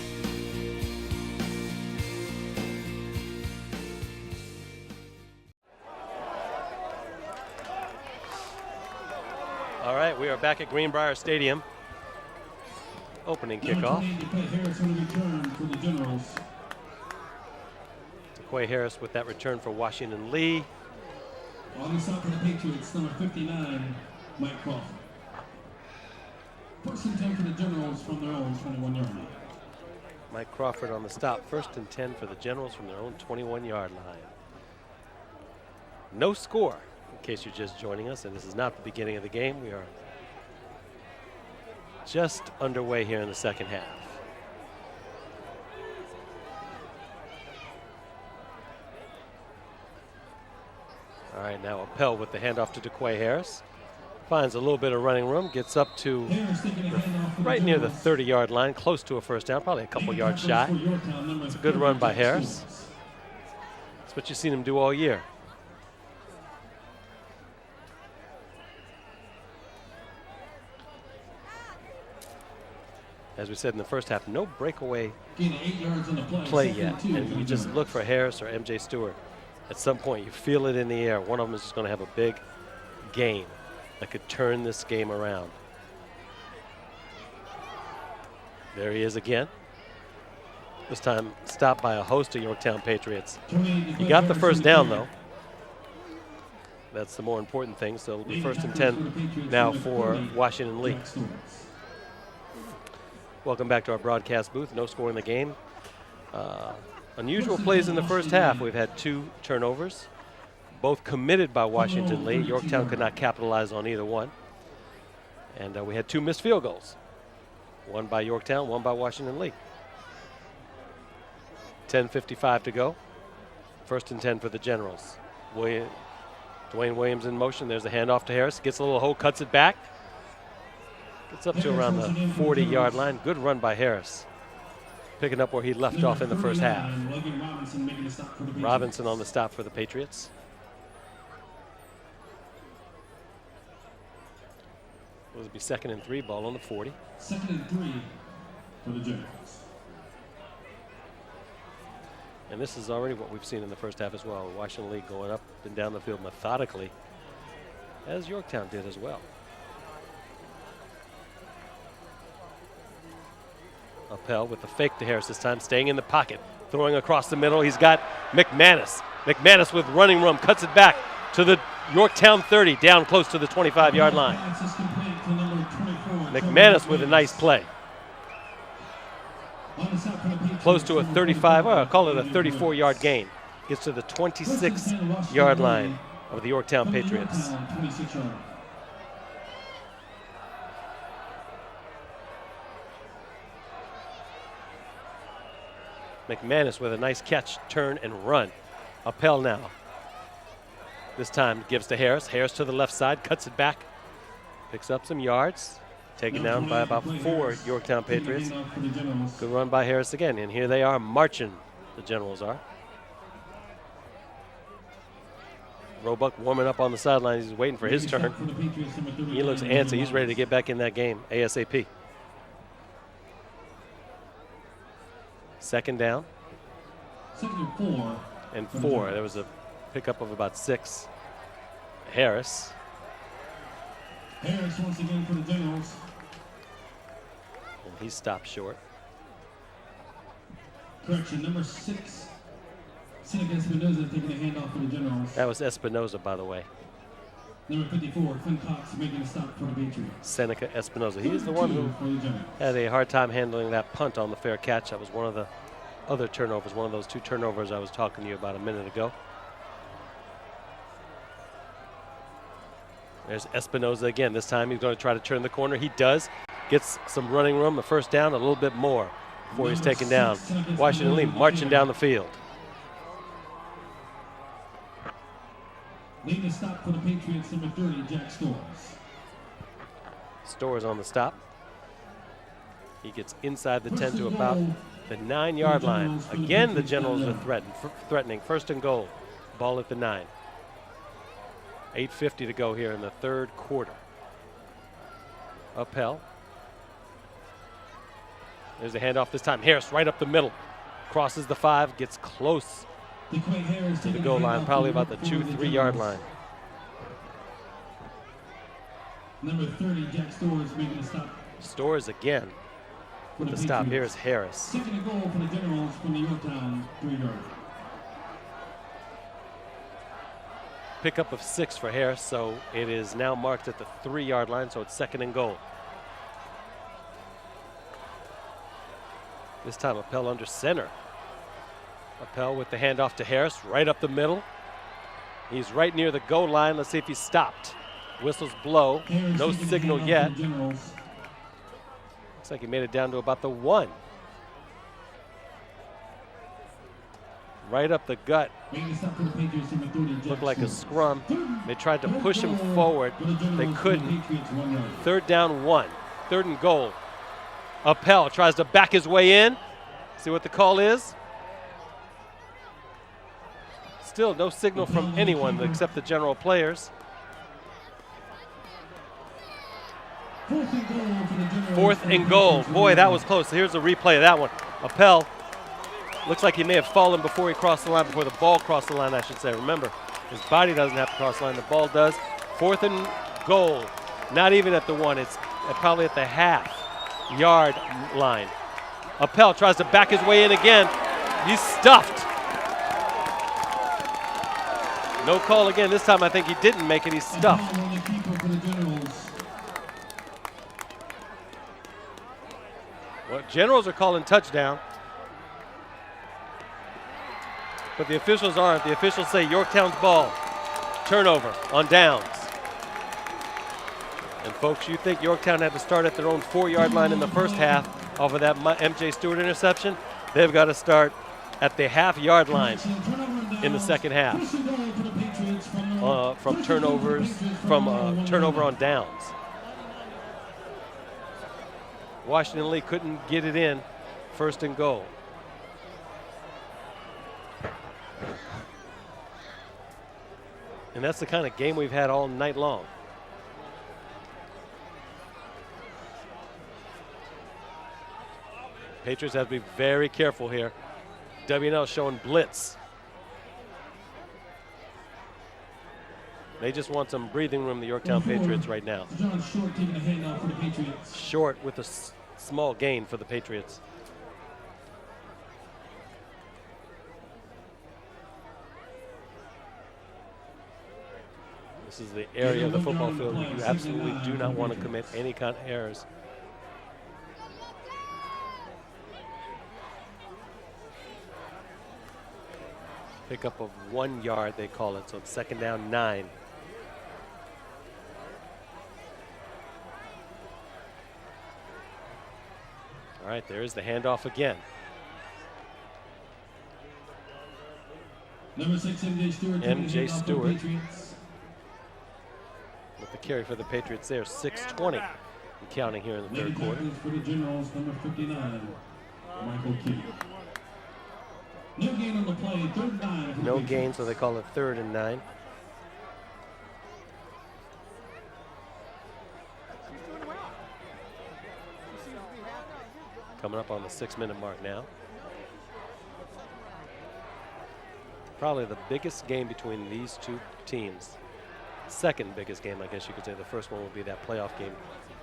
All right, we are back at Greenbrier Stadium. Opening kickoff. DeQuay Harris with that return for Washington Lee. On the stop for the Patriots, number 59, Mike Crawford. 1st and 10 for the Generals from their own 21-yard line. Mike Crawford on the stop. 1st and 10 for the Generals from their own 21-yard line. No score, in case you're just joining us, and this is not the beginning of the game. We are just underway here in the second half. All right, now Appel with the handoff to DeQuay Harris. Finds a little bit of running room, gets up to right near the 30-yard line, close to a first down, probably a couple yards shy. It's a good run by Harris. That's what you've seen him do all year. As we said in the first half, no breakaway play yet. And you just look for Harris or MJ Stewart. At some point, you feel it in the air. One of them is just going to have a big game that could turn this game around. There he is again. This time stopped by a host of Yorktown Patriots. He got the first down, though. That's the more important thing. So it'll be 1st and 10 now for Washington Lee. Welcome back to our broadcast booth. No score in the game. Unusual plays in the first half. We've had 2 turnovers, both committed by Washington Lee. Yorktown could not capitalize on either one. And we had 2 missed field goals. One by Yorktown, one by Washington Lee. 10:55 to go. 1st and 10 for the Generals. Dwayne Williams in motion. There's a handoff to Harris. Gets a little hole, cuts it back. Gets up to around the 40-yard line. Good run by Harris. Picking up where he left off in the first half. Robinson on the stop for the Patriots. Will it be 2nd and 3, ball on the 40. 2nd and 3 for the Generals. And this is already what we've seen in the first half as well. Washington Lee going up and down the field methodically, as Yorktown did as well. Appel with the fake to Harris this time, staying in the pocket, throwing across the middle. He's got McManus. McManus with running room, cuts it back to the Yorktown 30, down close to the 25-yard line. McManus with a nice play. Close to a 35, I'll call it a 34-yard gain. Gets to the 26-yard line of the Yorktown Patriots. McManus with a nice catch, turn, and run. Appel now. This time gives to Harris. Harris to the left side, cuts it back, picks up some yards. Taken down by about 4 Yorktown Patriots. Good run by Harris again, and here they are marching, the Generals are. Roebuck warming up on the sideline. He's waiting for his turn. He looks antsy. He's ready to get back in that game ASAP. Second down. And 4. There was a pickup of about 6. Harris. Harris once again for the Generals. And he stopped short. Correction, number 6. Seneca Espinoza taking a handoff for the Generals. That was Espinoza, by the way. Number 54, Quinn Cox making a stop for the Patriots. Seneca Espinoza. He's the one who had a hard time handling that punt on the fair catch. That was one of the other turnovers, one of those 2 turnovers I was talking to you about a minute ago. There's Espinoza again. This time he's going to try to turn the corner. He does. Gets some running room, a first down, a little bit more before he's taken down. Washington Lee marching down the field. Leading the stop for the Patriots, number 30, Jack Stores. Stores on the stop. He gets inside the 10 to about the 9-yard line. Again, the Generals are threatening. First and goal. Ball at the 9. 8:50 to go here in the third quarter. Appel. There's a handoff this time. Harris right up the middle. Crosses the 5, gets close to the goal line, probably about the 2-3 yard line. Number 30, Jack Stores making a stop. Stores again with the stop. Here is Harris. Second and goal for the Generals from the Yorktown 3-yard. Pickup of 6 for Harris, so it is now marked at the 3-yard line, so it's second and goal. This time Appel under center. Appel with the handoff to Harris, right up the middle. He's right near the goal line. Let's see if he's stopped. Whistles blow. No signal yet. Looks like he made it down to about the 1. Right up the gut. Looked like a scrum. They tried to push him forward. They couldn't. Third down 1. Third and goal. Appel tries to back his way in. See what the call is? Still no signal from anyone except the General players. Fourth and goal. Boy, that was close. Here's a replay of that one. Appel looks like he may have fallen before he crossed the line, before the ball crossed the line, I should say. Remember, his body doesn't have to cross the line. The ball does. Fourth and goal. Not even at the 1. It's probably at the half-yard line. Appel tries to back his way in again. He's stuffed. No call again. This time I think he didn't make it. He's stuffed. Well, Generals are calling touchdown. But the officials aren't. The officials say Yorktown's ball. Turnover on downs. And folks, you think Yorktown had to start at their own 4-yard line in the first half off of that MJ Stewart interception? They've got to start at the half-yard line in the second half from turnover on downs. Washington Lee couldn't get it in. First and goal. And that's the kind of game we've had all night long. Patriots have to be very careful here. W&L showing blitz. They just want some breathing room, the Yorktown Patriots, right now. John Short taking the handoff for the Patriots. Short with a small gain for the Patriots. This is the area of the football field where you absolutely do not want to commit any kind of errors. Pickup of 1 yard, they call it, so it's 2nd down, 9. All right, there's the handoff again. Number 6, MJ Stewart. MJ Stewart with the carry for the Patriots there, 6:20 and counting here in the third quarter. For the Generals, number 59, Michael King. No gain on the play, 3rd and 9. No gain, so they call it 3rd and 9. Coming up on the 6-minute mark now. Probably the biggest game between these two teams. Second biggest game, I guess you could say. The first one would be that playoff game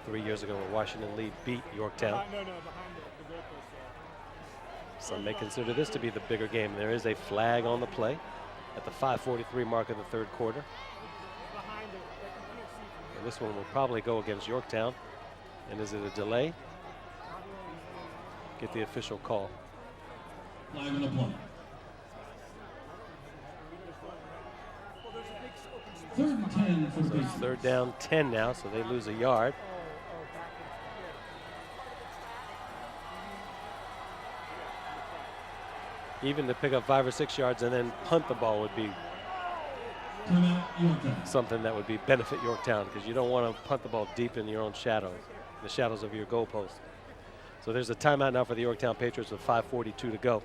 3 years ago where Washington Lee beat Yorktown. Some may consider this to be the bigger game. There is a flag on the play at the 5:43 mark of the third quarter. And this one will probably go against Yorktown. And is it a delay? Get the official call. Flag on the play. 3rd and 10 for the So it's Patriots. 3rd down, 10 now, so they lose a yard. Even to pick up 5 or 6 yards and then punt the ball would be Timeout, Yorktown. something that would be benefit Yorktown, because you don't want to punt the ball deep in your own shadows, the shadows of your goalpost. So there's a timeout now for the Yorktown Patriots with 5:42 to go.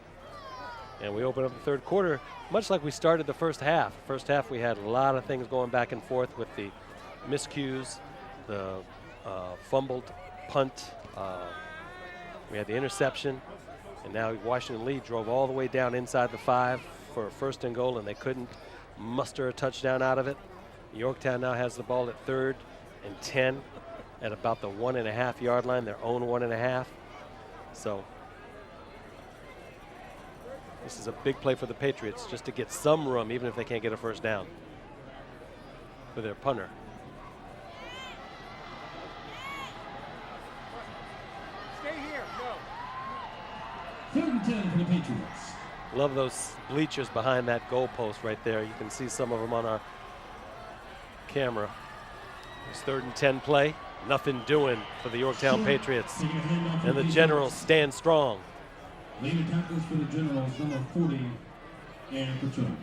And we open up the third quarter, much like we started the first half. First half, we had a lot of things going back and forth with the miscues, the fumbled punt. We had the interception. And now Washington Lee drove all the way down inside the 5 for a 1st and goal, and they couldn't muster a touchdown out of it. Yorktown now has the ball at 3rd and 10 at about the 1.5 yard line, their own 1.5. So this is a big play for the Patriots just to get some room, even if they can't get a 1st down for their punter. Stay here, go. 3rd and 10 for the Patriots. Love those bleachers behind that goalpost right there. You can see some of them on our camera. It's 3rd and 10 play. Nothing doing for the Yorktown Patriots. Taking a handoff for And the Patriots. Generals stand strong. Leading tackles for the Generals, number 40, and Patron.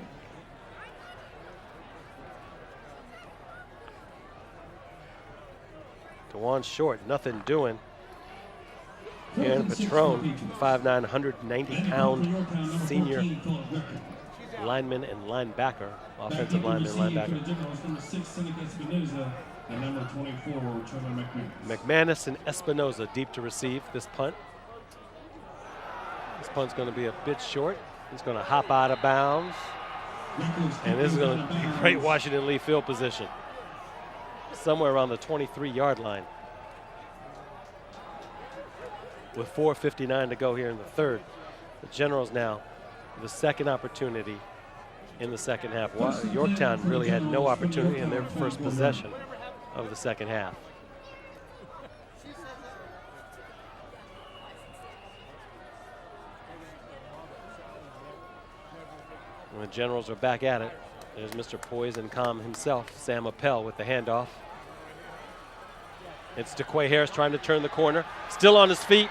DeJuan Short, nothing doing. And Patron, 5'9", 190-pound senior lineman and linebacker, offensive lineman and linebacker. Number 6, Seneca Espinoza, and number 24, Trevor McManus. McManus and Espinoza deep to receive this punt. This punt's going to be a bit short. It's going to hop out of bounds. And this is going to be great Washington Lee field position. Somewhere around the 23-yard line. With 4:59 to go here in the third. The Generals now, the second opportunity in the second half. Yorktown really had no opportunity in their first possession of the second half. And the Generals are back at it. There's Mr. Poise and Calm himself, Sam Appel with the handoff. It's DeQuay Harris trying to turn the corner. Still on his feet.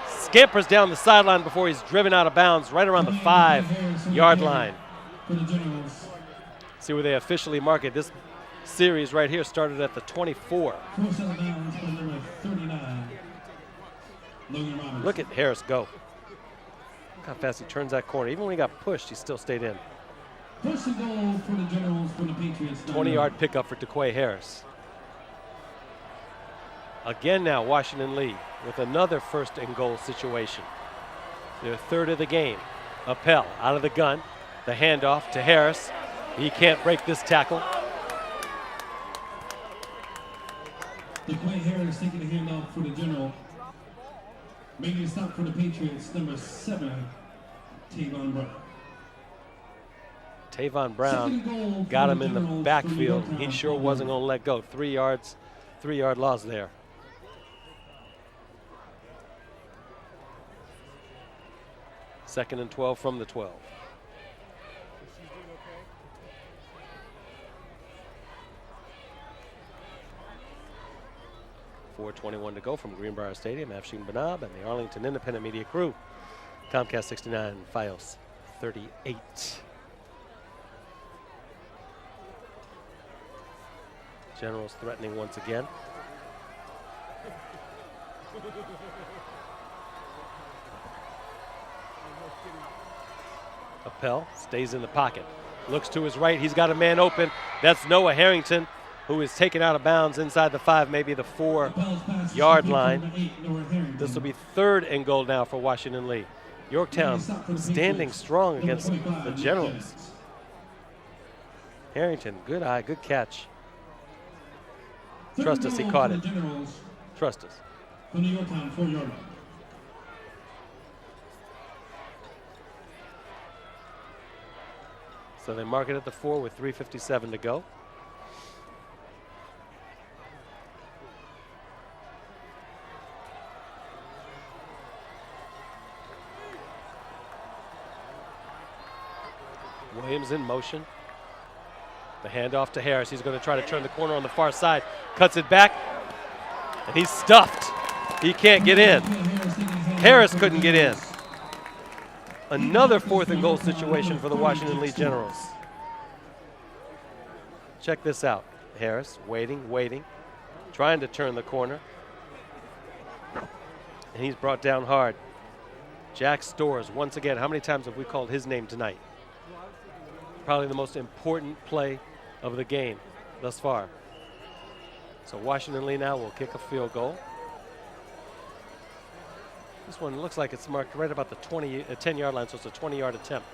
Scampers down the sideline before he's driven out of bounds right around the 5-yard line. See where they officially mark it. This series right here started at the 24. Look at Harris go. Look how fast he turns that corner. Even when he got pushed, he still stayed in. First and goal for the Generals for the Patriots. 20-yard pickup for DeQuay Harris. Again now, Washington Lee with another 1st and goal situation. Their 3rd of the game. Appel out of the gun. The handoff to Harris. He can't break this tackle. The play Harris taking the handoff for the General. Making a stop for the Patriots, number 7, Tavon Brown. Tavon Brown got him in the backfield. He sure wasn't going to let go. 3 yards, 3-yard loss there. Second and 12 from the 12. .4:21 to go from Greenbrier Stadium. Afshin Banab and the Arlington Independent Media crew. Comcast 69, Fios 38. Generals threatening once again. Appel stays in the pocket. Looks to his right. He's got a man open. That's Noah Harrington, who is taken out of bounds inside the 5, maybe the 4-yard line. This will be 3rd and goal now for Washington Lee. Yorktown standing strong against the Generals. Harrington, good eye, good catch. Trust us, he caught it. Trust us. From the Yorktown 4-yard line. So they mark it at the 4 with 3:57 to go. Williams in motion. The handoff to Harris. He's going to try to turn the corner on the far side. Cuts it back. And he's stuffed. He can't get in. Harris couldn't get in. Another 4th and goal situation for the Washington Lee Generals. Check this out. Harris waiting, trying to turn the corner. And he's brought down hard. Jack Storrs, once again, how many times have we called his name tonight? Probably the most important play of the game thus far. So Washington Lee now will kick a field goal. This one looks like it's marked right about the 10-yard line, so it's a 20-yard attempt.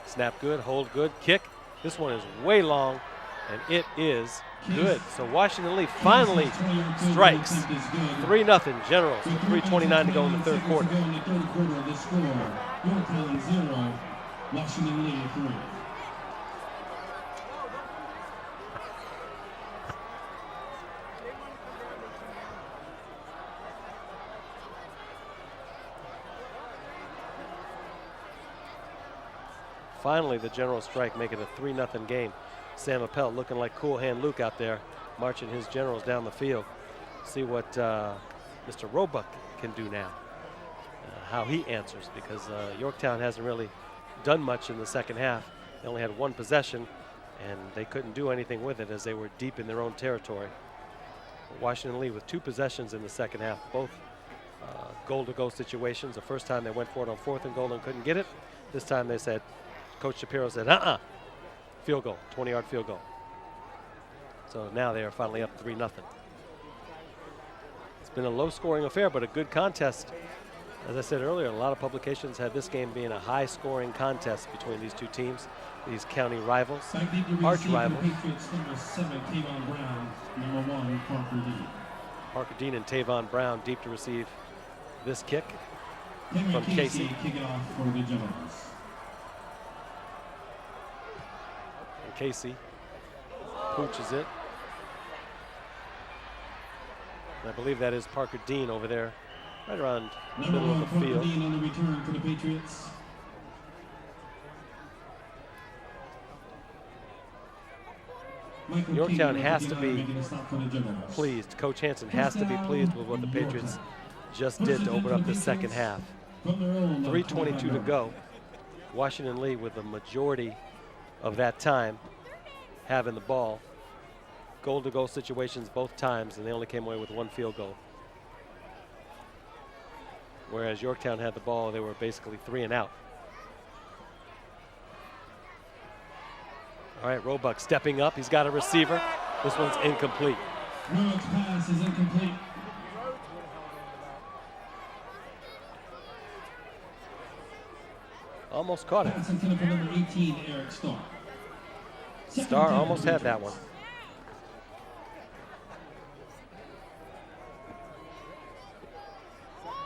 Snap good, hold good, kick. This one is way long, and it is good. So Washington Lee finally strikes. 3-0 Generals with 3:29 to go in the 3rd quarter. Yorktown 0, Washington Lee 3. Finally, the Generals strike, make it a 3-0 game. Sam Appel looking like Cool Hand Luke out there, marching his Generals down the field. See what Mr. Roebuck can do now, how he answers, because Yorktown hasn't really done much in the second half. They only had 1 possession, and they couldn't do anything with it as they were deep in their own territory. Washington Lee with 2 possessions in the second half, both goal-to-go situations. The first time they went for it on 4th and goal and couldn't get it. This time they said, Coach Shapiro said, field goal, 20-yard field goal. So now they are finally up 3-0. It's been a low-scoring affair, but a good contest. As I said earlier, a lot of publications had this game being a high-scoring contest between these 2 teams, these county rivals, arch rivals. Patriots, number 7, Tavon Brown, number 1, Parker Dean. Parker Dean and Tavon Brown deep to receive this kick Henry from Casey. Kick it off for the Generals. And Casey pooches it. And I believe that is Parker Dean over there, right around the Number middle 1, of the Parker field. Dean on the return for the Patriots. Yorktown has to be pleased. Coach Hansen has to be pleased with what the Patriots just did to open up the second half. 3:22 to go. Washington Lee with the majority of that time having the ball. Goal-to-goal situations both times, and they only came away with 1 field goal. Whereas Yorktown had the ball, they were basically 3 and out. All right, Roebuck stepping up. He's got a receiver. This one's incomplete. Roebuck's pass is incomplete. Almost caught it. Pass intended for number 18, Eric Starr. Starr almost had that one.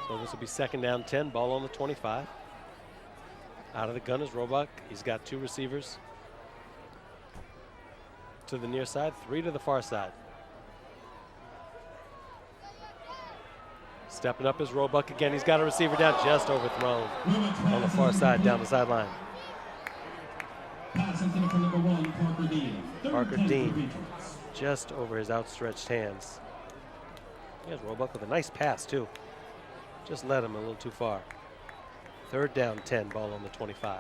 So this will be 2nd down 10, ball on the 25. Out of the gun is Roebuck. He's got 2 receivers to the near side, 3 to the far side. Stepping up is Roebuck again. He's got a receiver down, just overthrown on the far side, down the sideline. Pass intended for number 1, Parker Dean. Parker Dean, just over his outstretched hands. Here's Roebuck with a nice pass, too. Just led him a little too far. 3rd down 10, ball on the 25.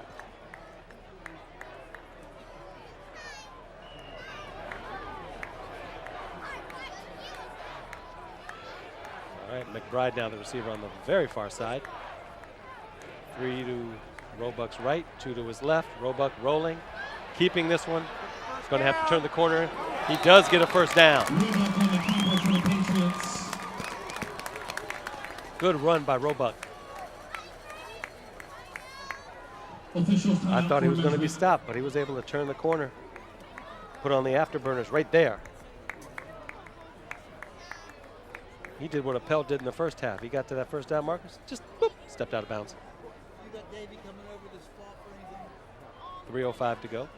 All right, McBride now the receiver on the very far side. 3 to Roebuck's right, 2 to his left. Roebuck rolling, keeping this one. He's going to have to turn the corner. He does get a 1st down. Good run by Roebuck. I thought he was going to be stopped, but he was able to turn the corner, put on the afterburners right there. He did what Appel did in the first half. He got to that 1st down marker, just boop, stepped out of bounds. You got Davey coming over this spot for anything? 3:05 to go.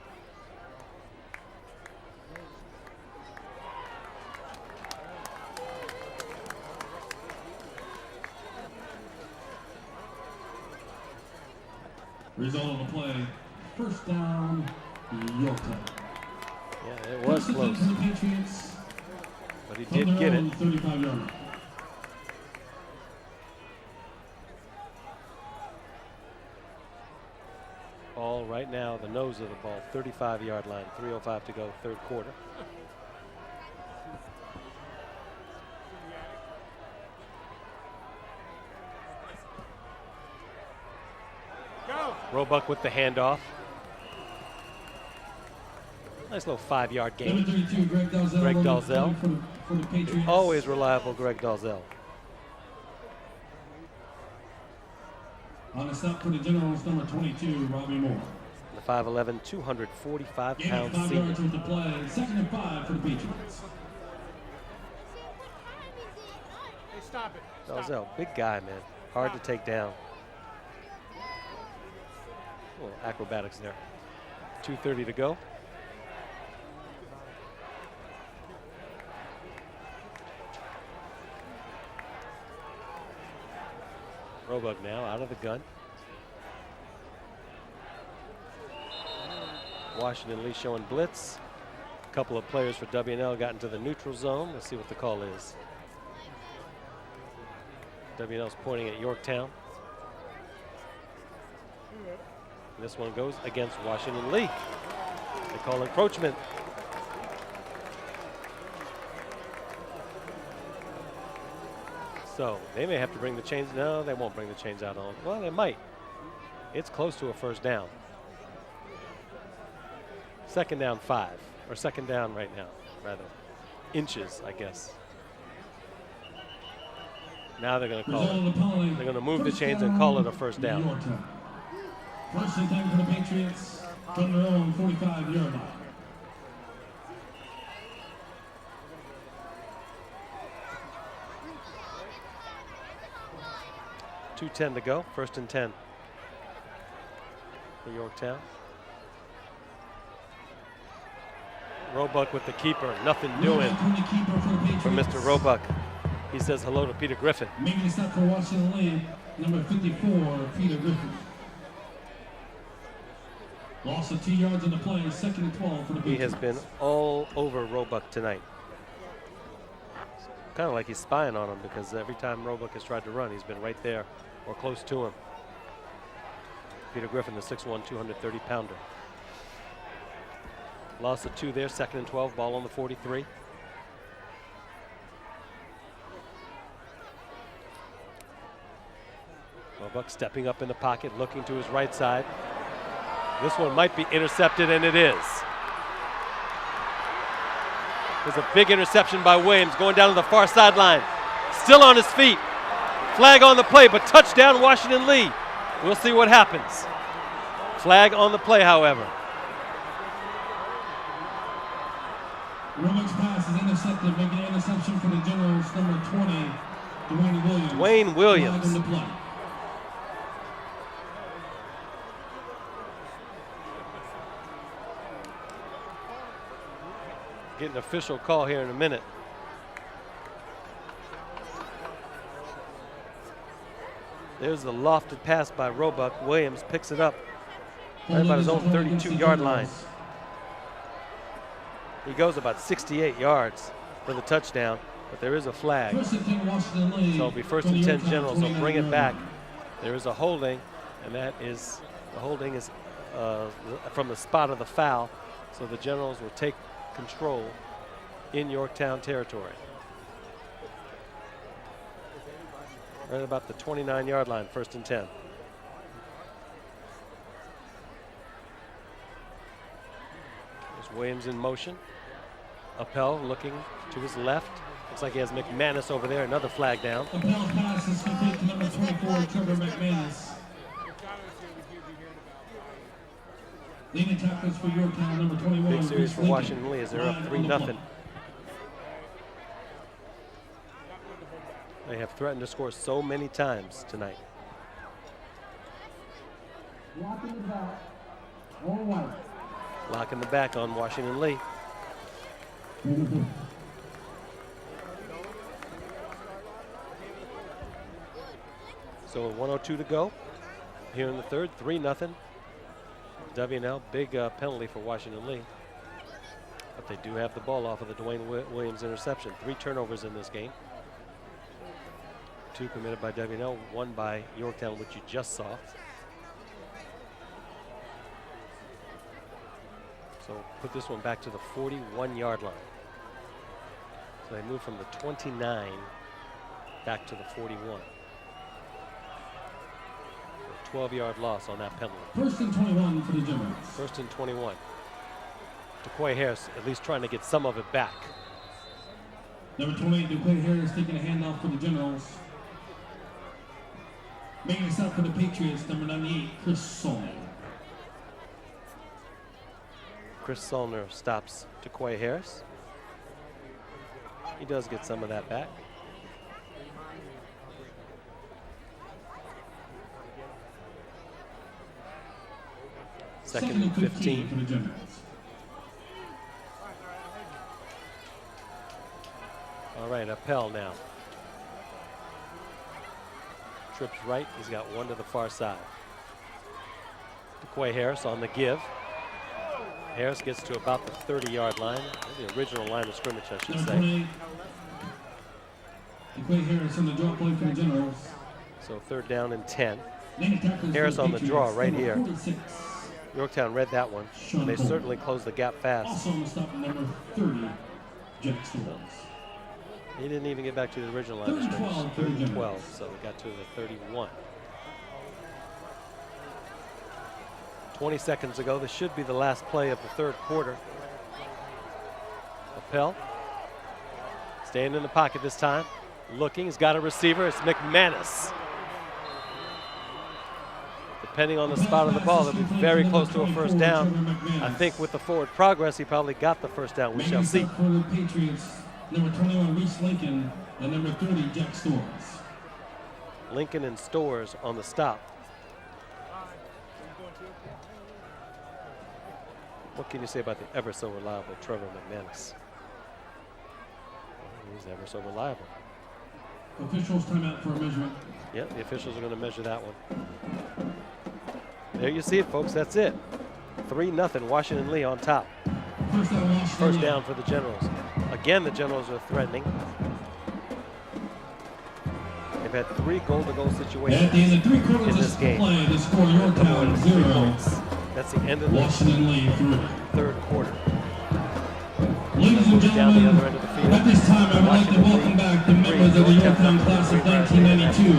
Result of the play, 1st down, Yorktown. Yeah, it was close, For the Patriots, but he did get it. 35-yard. Ball right now, the nose of the ball, 35-yard line, 3:05 to go, 3rd quarter. Go. Roebuck with the handoff. Nice little 5-yard gain. Number 32, Greg Dalzell. Greg Dalzell. For the Patriots. Always reliable Greg Dalzell. On the stop for the Generals, number 22, Robbie Moore. The 5'11", 245-pound Gain 5 senior. yards with the play. 2nd and 5 for the Patriots. Hey, stop it. Stop. Dalzell, big guy, man. Hard to take down. A little acrobatics there. 2:30 to go. Roebuck now out of the gun. Washington Lee showing blitz. A couple of players for W&L got into the neutral zone. Let's see what the call is. W&L's pointing at Yorktown. This one goes against Washington Lee. They call encroachment. So they may have to bring the chains. No, they won't bring the chains out on. Well, they might. It's close to a 1st down. 2nd down 5, or 2nd down right now, rather. Inches, I guess. Now they're going to call it. They're going to move the chains and call it a 1st down. 1st and 10 for the Patriots from their own 45-yard line. .210 to go, 1st and 10 for Yorktown. Roebuck with the keeper, nothing doing for Mr. Roebuck. He says hello to Peter Griffin. Making a stop for Washington Lee, number 54, Peter Griffin. Loss of 2 yards on the play, 2nd and 12 for the Patriots. He has been all over Roebuck tonight. Kind of like he's spying on him, because every time Roebuck has tried to run, he's been right there or close to him. Peter Griffin, the 6'1", 230-pounder. Loss of 2 there, 2nd and 12, ball on the 43. Roebuck stepping up in the pocket, looking to his right side. This one might be intercepted, and it is. There's a big interception by Williams going down to the far sideline. Still on his feet. Flag on the play, but touchdown Washington Lee. We'll see what happens. Flag on the play, however. Roman's pass is intercepted, making an interception for the Generals, number 20, Dwayne Williams. Dwayne Williams. Flag on the play. Get an official call here in a minute. There's the lofted pass by Roebuck. Williams picks it up right about his own 32-yard line. He goes about 68 yards for the touchdown, but there is a flag. So it'll be 1st and 10 Generals. They'll bring it back. There is a holding, and that is, the holding is from the spot of the foul. So the Generals will take control in Yorktown territory. Right about the 29-yard line, 1st and 10. There's Williams in motion. Appel looking to his left. Looks like he has McManus over there, another flag down. Appel's pass is complete to number 24, Trevor McManus. Leading tackles for Yorktown, number 21. Big series for Washington Lee as they're up 3-0. They have threatened to score so many times tonight. Lock in the back, all white. Lock in the back on Washington Lee. So 1:02 to go here in the third, 3-0. W&L, big penalty for Washington Lee. But they do have the ball off of the Dwayne Williams interception. 3 turnovers in this game. 2 committed by W&L, 1 by Yorktown, which you just saw. So put this one back to the 41-yard line. So they move from the 29 back to the 41. 12-yard loss on that penalty. 1st and 21 for the Generals. 1st and 21. DeQuay Harris at least trying to get some of it back. Number 28, DeQuay Harris taking a handoff for the Generals. Making a stop for the Patriots, number 98, Chris Solner. Chris Solner stops DeQuay Harris. He does get some of that back. Second and 15 for the Generals. All right, Appel now. Trips right, he's got one to the far side. DeQuay Harris on the give. Harris gets to about the 30-yard line, the original line of scrimmage, I should say. DeQuay Harris on the draw play for the Generals. So 3rd down and 10. Harris on the draw right here. 46. Yorktown read that one, and they certainly closed the gap fast. Also on the stop, number 30, Jack Storrs. He didn't even get back to the original line of scrimmage. 3rd and 12, so we got to the 31. 20 seconds ago, this should be the last play of the 3rd quarter. Appel staying in the pocket this time. Looking, he's got a receiver, it's McManus. Depending on the spot of the ball, they'll be very close to a 1st down. I think with the forward progress, he probably got the 1st down. We shall see. For the Patriots, number 21, Reese Lincoln, and number 30, Jack Storrs. Lincoln and Storrs on the stop. What can you say about the ever so reliable Trevor McManus? He's ever so reliable. Officials timeout for a measurement. Yep, the officials are going to measure that one. There you see it, folks. That's it. 3-0, Washington Lee on top. First down for the Generals. Again, the Generals are threatening. They've had 3 goal-to-goal situations At the end of 3 quarters in this game. Play, the score Yorktown 0. That's the end of the Washington Lee 3. 3rd quarter. Ladies and Down the gentlemen, other end of the field. at this time I would like to welcome back the members of the Yorktown class of 1992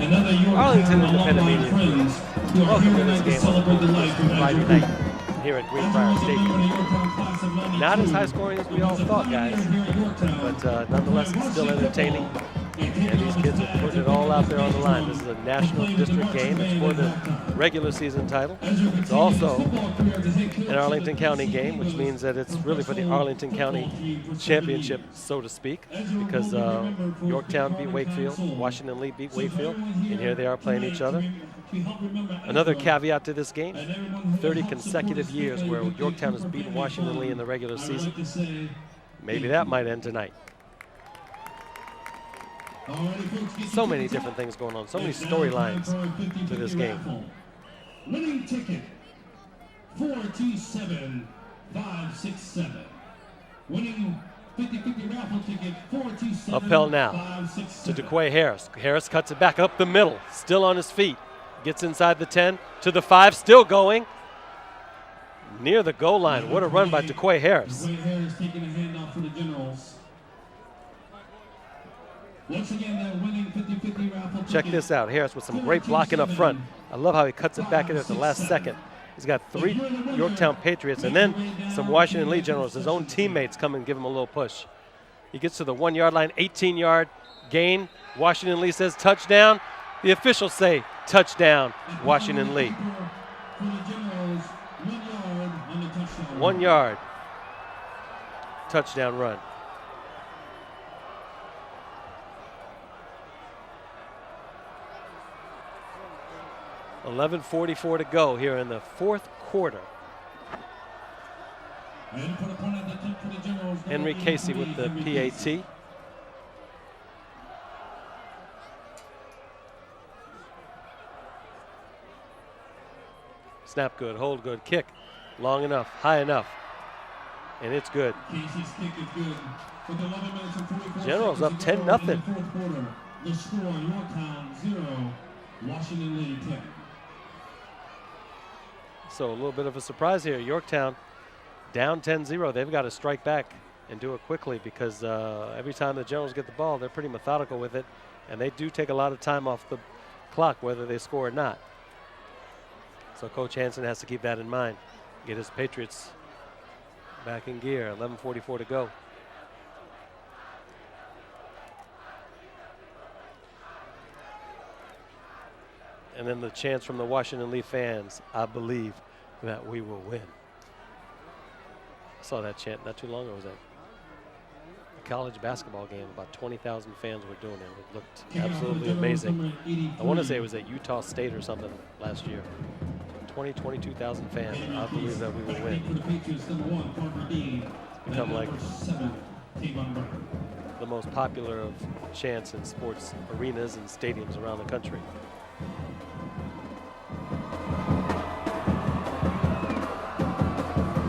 and other Arlington Yorktown Independent alumni Media. friends who are Welcome here to this tonight to game celebrate the on life of Friday Andrew night Cooper. here at Greenbrier Stadium. Not as high scoring as we all thought, guys, but nonetheless it's still entertaining. And these kids are putting it all out there on the line. This is a national district game. It's for the regular season title. It's also an Arlington County game, which means that it's really for the Arlington County championship, so to speak, because Yorktown beat Wakefield, Washington Lee beat Wakefield, and here they are playing each other. Another caveat to this game, 30 consecutive years where Yorktown has beaten Washington Lee in the regular season. Maybe that might end tonight. So many different things going on, so many storylines to this game. Winning ticket 427567. Winning 50-50 raffle ticket 427. Uphill now to DeQuay Harris. Harris cuts it back up the middle, still on his feet. Gets inside the 10 to the 5, still going. Near the goal line. What a run by DeQuay Harris. DeQuay Harris taking a handoff for the Generals. Once again, that winning 50-50 raffle Check this out. Harris with some great blocking up front. I love how he cuts it back in at the last second. He's got 3 Yorktown Patriots and then some Washington Lee Generals. His own teammates come and give him a little push. He gets to the 1-yard line, 18-yard gain. Washington Lee says touchdown. The officials say touchdown, Washington Lee. 1 yard. Touchdown run. $11:44 to go here in the fourth quarter. Henry Casey with the PAT. Snap good, hold good, kick long enough, high enough, and it's good. Generals up 10-0. The score, Yorktown 0, Washington Lee 10. So a little bit of a surprise here. Yorktown down 10-0. They've got to strike back and do it quickly because every time the Generals get the ball, they're pretty methodical with it, and they do take a lot of time off the clock, whether they score or not. So Coach Hansen has to keep that in mind. Get his Patriots back in gear. 11:44 to go. And then the chants from the Washington Lee fans, I believe that we will win. I saw that chant not too long ago. It was at a college basketball game. About 20,000 fans were doing it. It looked absolutely amazing. I want to say it was at Utah State or something last year. 22,000 fans. I believe that we will win. It's become like the most popular of chants in sports arenas and stadiums around the country.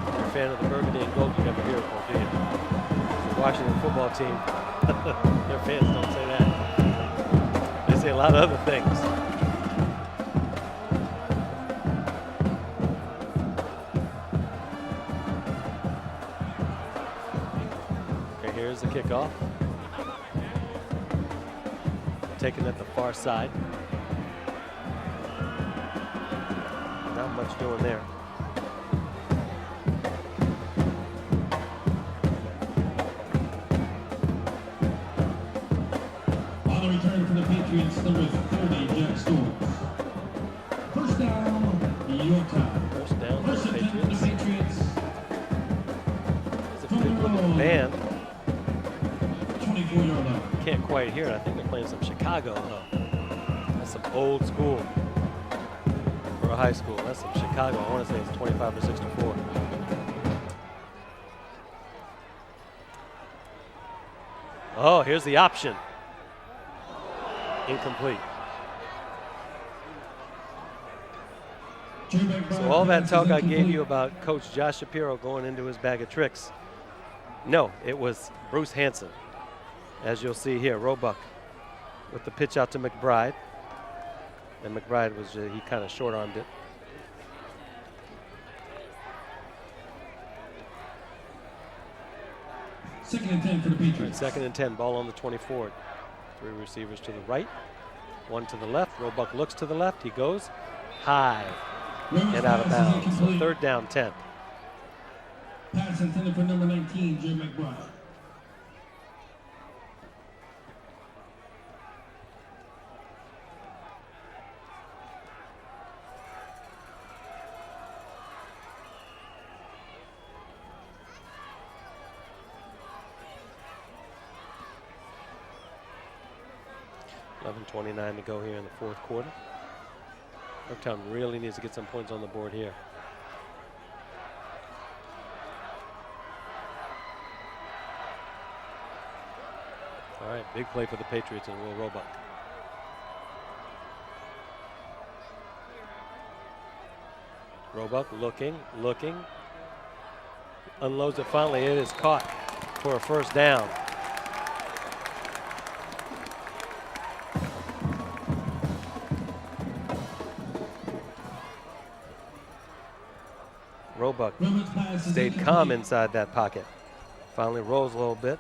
If you're a fan of the burgundy and gold, you never hear it, do you? The Washington football team, their fans don't say that. They say a lot of other things. Here's the kickoff. Taken at the far side. Not much doing there. On the return for the Patriots, number 30, Jack Storms. First down, Yorktown. First down for the Patriots. It's a good looking band. Can't quite hear it. I think they're playing some Chicago, though. That's some old school for a high school. That's some Chicago. I want to say it's 25 or 64. Oh, here's the option. Incomplete. So all that talk I gave you about Coach Josh Shapiro going into his bag of tricks, no, it was Bruce Hansen. As you'll see here, Roebuck with the pitch out to McBride. And McBride was, he kind of short-armed it. Second and 10 for the Patriots. Second and 10, ball on the 24. 3 receivers to the right, 1 to the left. Roebuck looks to the left, he goes high and out of bounds. So third down, 10. Pass intended for number 19, Jim McBride. 11:29 to go here in the fourth quarter. Yorktown really needs to get some points on the board here. All right, big play for the Patriots and Will Roebuck. Roebuck looking. Unloads it finally. It is caught for a first down. Roebuck stayed calm inside that pocket. Finally rolls a little bit.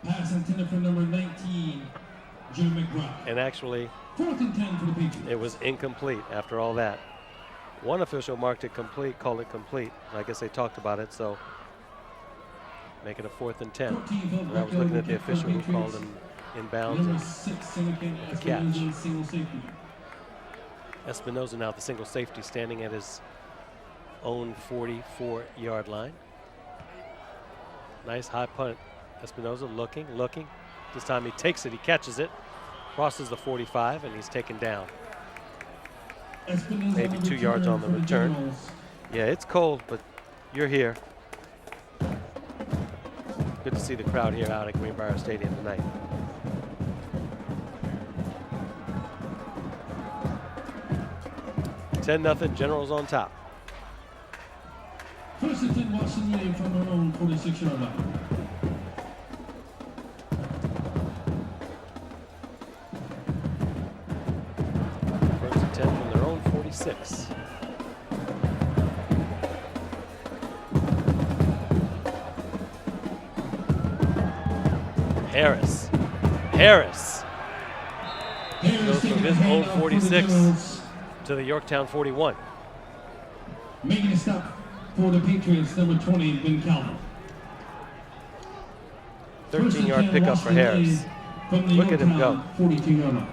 Pass intended for number 19, Jim McBride. And actually, 4th and 10 for the Patriots. it was incomplete after all that. One official marked it complete, called it complete. I guess they talked about it, so make it a 4th and 10. And I was looking at the official who called him inbounds. Number 6, Silicon catch. Espinoza, single safety. Espinoza now the single safety, standing at his own 44-yard line. Nice high punt. Espinoza looking. This time he takes it, he catches it, crosses the 45, and he's taken down. Espinoza Maybe 2 yards on the for return. Generals. Yeah, it's cold, but you're here. Good to see the crowd here out at Greenbrier Stadium tonight. $10-0, Generals on top. 1st and 10, Washington Lee from their own 46-yard line. First and 10 from their own 46. Harris goes from his own 46 to the Yorktown 41. Making a stop for the Patriots, number 20, Ben Calvin. 13-yard pickup for Harris. Look at him go. 42-yard line.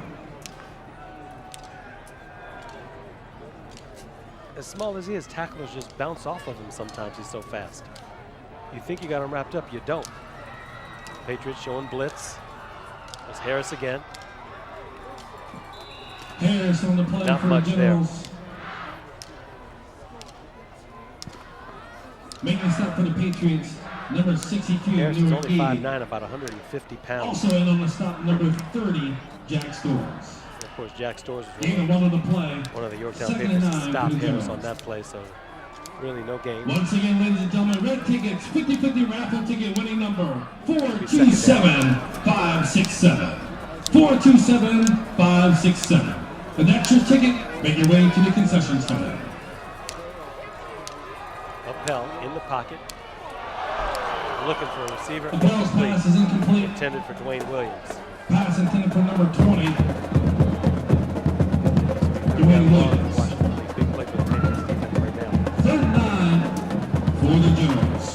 As small as he is, tacklers just bounce off of him sometimes. He's so fast. You think you got him wrapped up, you don't. Patriots showing blitz. There's Harris again. Harris on the play Not for much the there. Generals. Making a stop for the Patriots, number 62, Harris is number only 80. 5'9", about 150 pounds. Also in on the stop, number 30, Jack Stores. Of course, Jack Stores was Gain of 1 on the play. one of the Yorktown 2nd and Patriots to 9 stop for the Harris on Generals. that play, so really no gain. Once again, ladies and gentlemen, red tickets, 50-50 raffle ticket winning number second 427567. 427567. And that's your ticket. Make your way to the concession stand. Appel in the pocket. Looking for a receiver. Appel's pass is incomplete. Intended for Dwayne Williams. Pass intended for number 20, Dwayne Williams. Big play for the Patriots defense right now. 3rd and 9 for the Generals.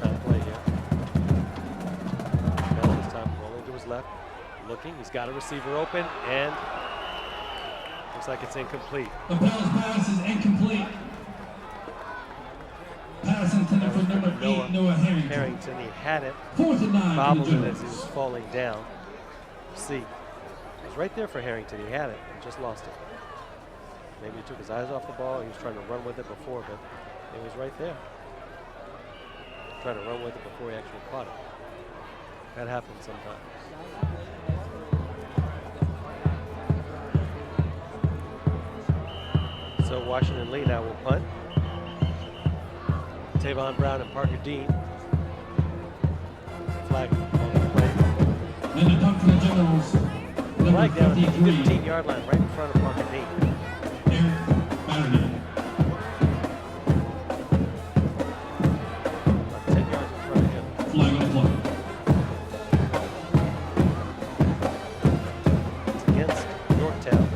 Time play here. Bell this time rolling to his left. Looking, he's got a receiver open, and looks like it's incomplete. Appel's pass is incomplete. Pass intended for number 8, Noah Harrington. Harrington, he had it. 4th and 9 Bobbled for it the as he was Generals. falling down. See, it was right there for Harrington. He had it and just lost it. Maybe he took his eyes off the ball. He was trying to run with it before, but it was right there. Trying to run with it before he actually caught it. That happens sometimes. So Washington Lee now will punt. Tavon Brown and Parker Dean. Flag on the play. And the punt for the Generals, number Flag down at the 53, 15-yard line, right in front of Parker Dean. Eric Batterly. About 10 yards in front of him. Flag on the play. It's against Yorktown.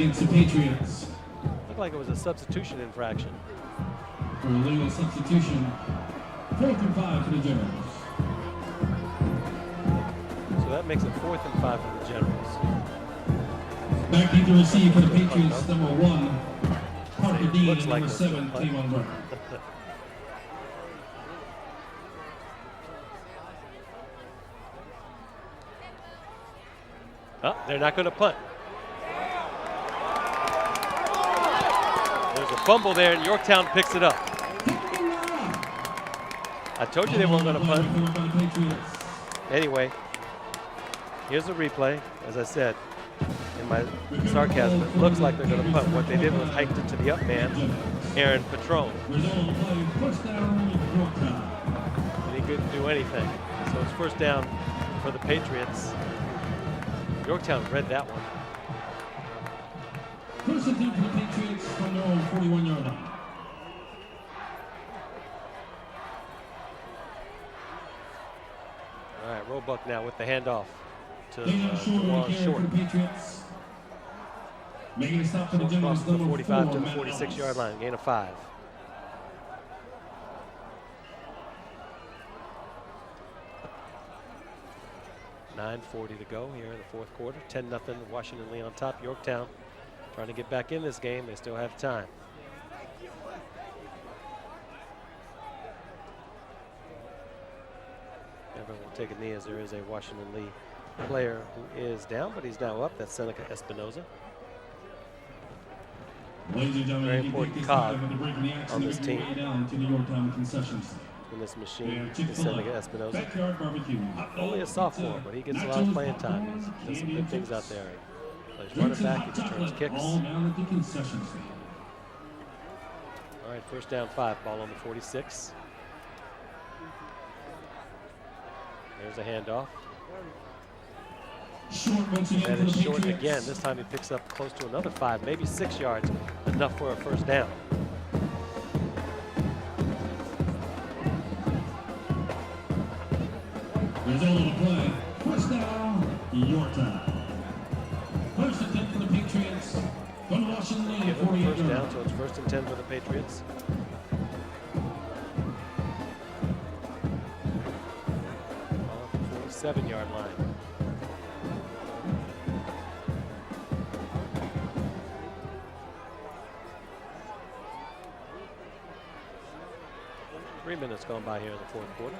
against the Patriots. Looked like it was a substitution infraction. For illegal substitution, 4th and 5 for the Generals. So that makes it 4th and 5 for the Generals. Back in to receive for the Patriots, number 1, Parker Dean, Looks and like number it's 7, a punt. Kayvon Brown. Oh, they're not going to punt. There's a fumble there, and Yorktown picks it up. I told you they weren't going to punt. Anyway, here's a replay. As I said in my sarcasm, it looks like they're going to punt. What they did was hiked it to the up man, Aaron Patron. And he couldn't do anything. So it's first down for the Patriots. Yorktown read that one. First and 10 for the Patriots from their own 41-yard line. All right, Roebuck now with the handoff to Short. For the Patriots. Making a stop for the Generals, Across the number 45 4, to the Matt 46-yard line, gain of 5. .9:40 to go here in the fourth quarter. 10-0 Washington Lee on top. Yorktown trying to get back in this game. They still have time. Everyone will take a knee as there is a Washington Lee player who is down, but he's now up. That's Seneca Espinoza. Ladies and gentlemen, Very important cog on this team. Down to the Yorktown concession stand. In this machine is Chick-fil-A, Seneca Espinoza. Backyard barbecue. Only a sophomore, but he gets a lot of playing time. He does some good things out there. He plays running back, he returns kicks. All down at the concession stand. All right, first down 5, ball on the 46. There's a handoff. Short once again And for it's the short Patriots. again. This time he picks up close to another 5, maybe 6 yards, enough for a first down. Result of the play. First down, Yorktown. First and 10 for the Patriots. From Washington Lee, Give them 48 first down, yards. so it's first and 10 for the Patriots. Ball at the 47-yard line. Three minutes gone by here in the fourth quarter.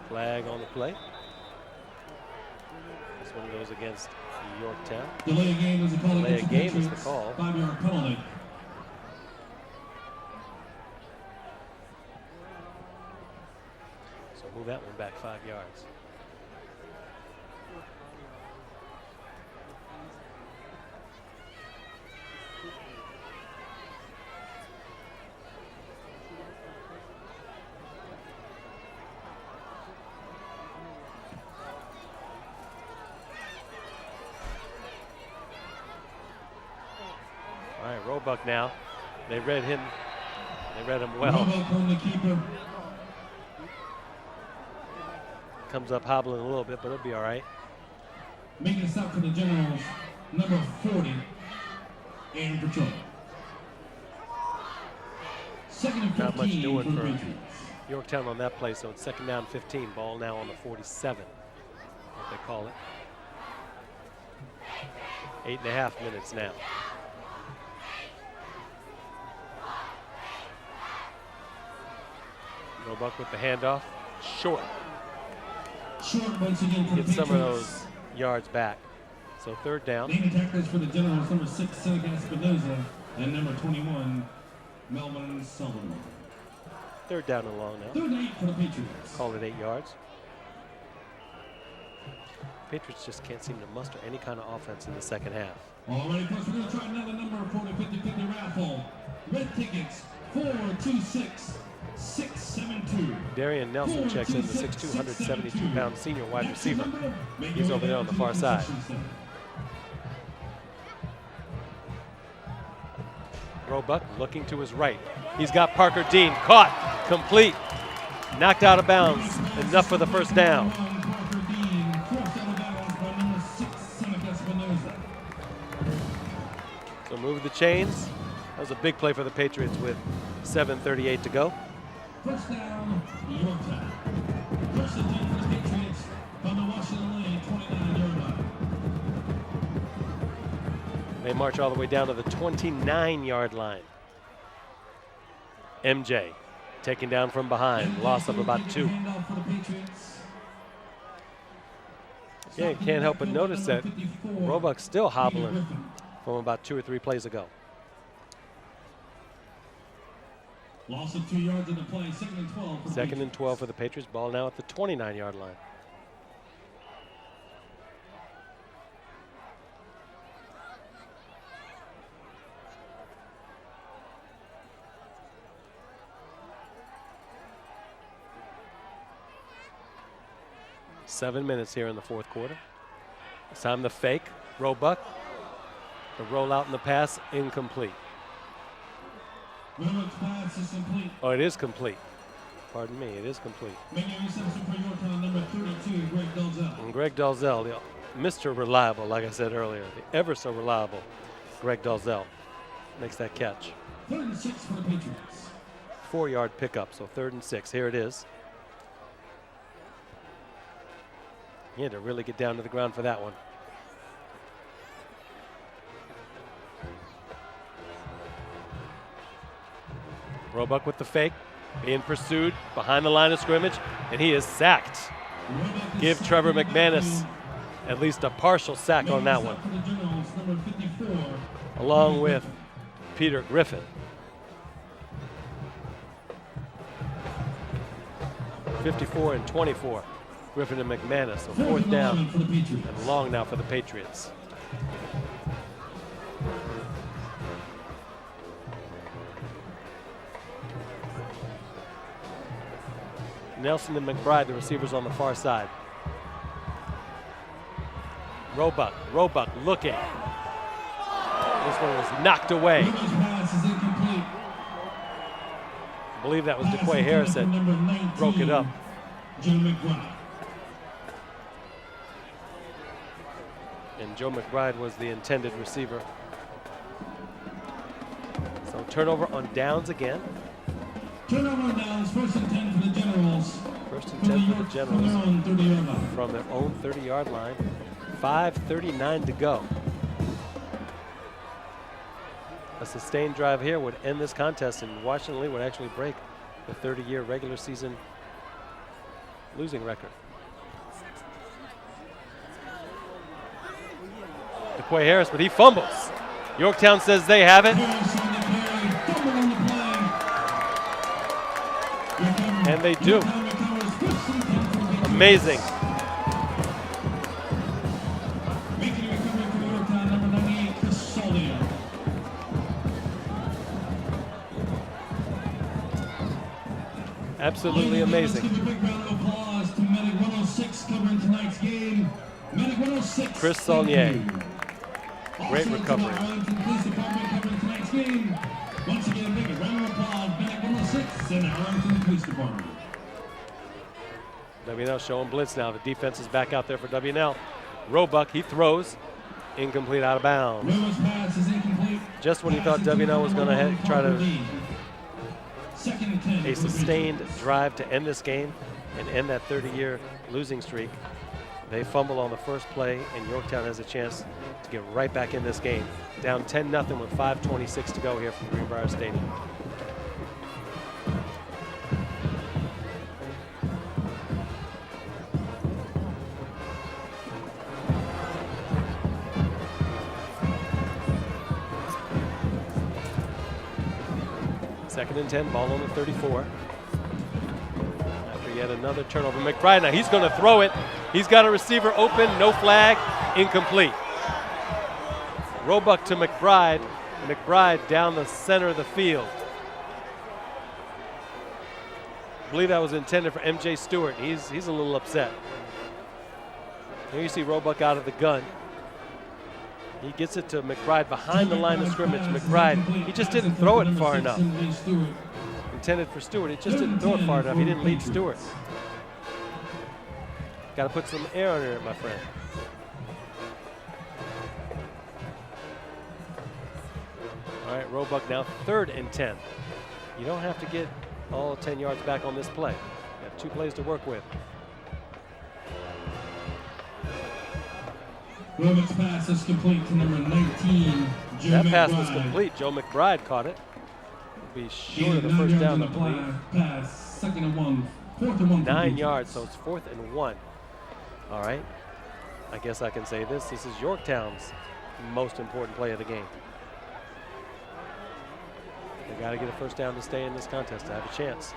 Flag on the play. This one goes against Yorktown. Delay of game is the call Delay against of the game is the Patriots. call. 5-yard penalty. So move that one back 5 yards. All right, Roebuck now. They read him. They read him well. Roebuck on the keeper. Comes up hobbling a little bit, but it'll be all right. Making a stop for the Generals, number 40, Aaron Patron. Second and 15 Not much doing for the for Patriots. Yorktown on that play, so it's second down 15. Ball now on the 47, what they call it. 8.5 minutes now. Roebuck with the handoff. Short. Short once again for the Get Patriots. some of those yards back. So third down. Main attackers for the Generals, number 6, Seneca Espinoza, and number 21, Melvin Sullivan. Third down and long now. 3rd and 8 for the Patriots. Call it 8 yards. Patriots just can't seem to muster any kind of offense in the second half. All ready, folks. We're going to try another number for the 50-50 raffle. Red tickets, 426-672. Darian Nelson checks in, the 6'2", 172-pound senior wide receiver. He's over there on the far side. Roebuck looking to his right. He's got Parker Dean caught, complete, knocked out of bounds. Enough for the first down. Parker Dean, forced out of bounds by number 6, move the chains. That was a big play for the Patriots with 7:38 to go. First down, Yorktown. First and 10 for the Patriots from the Washington Lane, 29-yard line. They march all the way down to the 29-yard line. MJ taken down from behind, loss of about 2. Yeah, you can't help but notice that Roebuck's still hobbling from about 2 or 3 plays ago. Loss of 2 yards in the play, 2nd and 12 for the Second and 12 for the Patriots. Ball now at the 29-yard line. Seven minutes here in the fourth quarter. It's time to fake. Roebuck. The rollout and the pass incomplete. Roebuck's pass is complete. Oh, it is complete. Pardon me, it is complete. Making a reception for Yorktown, number 32, Greg Dalzell. And Greg Dalzell, the Mr. Reliable, like I said earlier, the ever so reliable Greg Dalzell makes that catch. 3rd and 6 for the Patriots. 4-yard pickup, so 3rd and 6. Here it is. He had to really get down to the ground for that one. Roebuck with the fake, being pursued behind the line of scrimmage, and he is sacked. Give Trevor McManus at least a partial sack on that one, along with Peter Griffin. 54 and 24. Griffin and McManus, so 4th down and long now for the Patriots. Nelson and McBride, the receivers on the far side. Roebuck looking. This one was knocked away. I believe that was DeQuay Harris that broke it up. And Joe McBride was the intended receiver. So turnover on downs again. Turnover on downs, 1st and 10 for the Generals. 1st and 10 for the Generals from their own 30-yard line. 5:39 to go. A sustained drive here would end this contest, and Washington Lee would actually break the 30-year regular season losing record. DeQuay Harris, but he fumbles. Yorktown says they have it. And they do. Amazing. Absolutely amazing. Chris Saulnier. Great recovery. Once again, big round of applause, Medic 106 and Arlington Police Department. W&L showing blitz now. The defense is back out there for W&L. Roebuck, he throws. Incomplete, out of bounds. Pass is incomplete. Just when he thought W&L was going to try to a sustained drive to end this game and end that 30-year losing streak, they fumble on the first play, and Yorktown has a chance to get right back in this game. Down 10-0 with 5:26 to go here from Greenbrier Stadium. Second and 10, ball on the 34. After yet another turnover. McBride, now he's going to throw it. He's got a receiver open, no flag, incomplete. Roebuck to McBride. McBride down the center of the field. I believe that was intended for MJ Stewart. He's a little upset. Here you see Roebuck out of the gun. He gets it to McBride behind the line of scrimmage. McBride, he just didn't throw it far enough. Intended for Stewart, he just didn't throw it far enough. He didn't lead Stewart. Got to put some air under it, my friend. All right, Roebuck now 3rd and 10. You don't have to get all 10 yards back on this play. You have 2 plays to work with. Roebuck's pass is complete to number 19, Joe That McBride. pass was complete. Joe McBride caught it. Will be short of the 9 first yards down, on I the believe. pass, 2nd and 1, 4th and 1. 9 yards, so it's 4th and 1. All right. I guess I can say this. This is Yorktown's most important play of the game. They got to get a first down to stay in this contest to have a chance.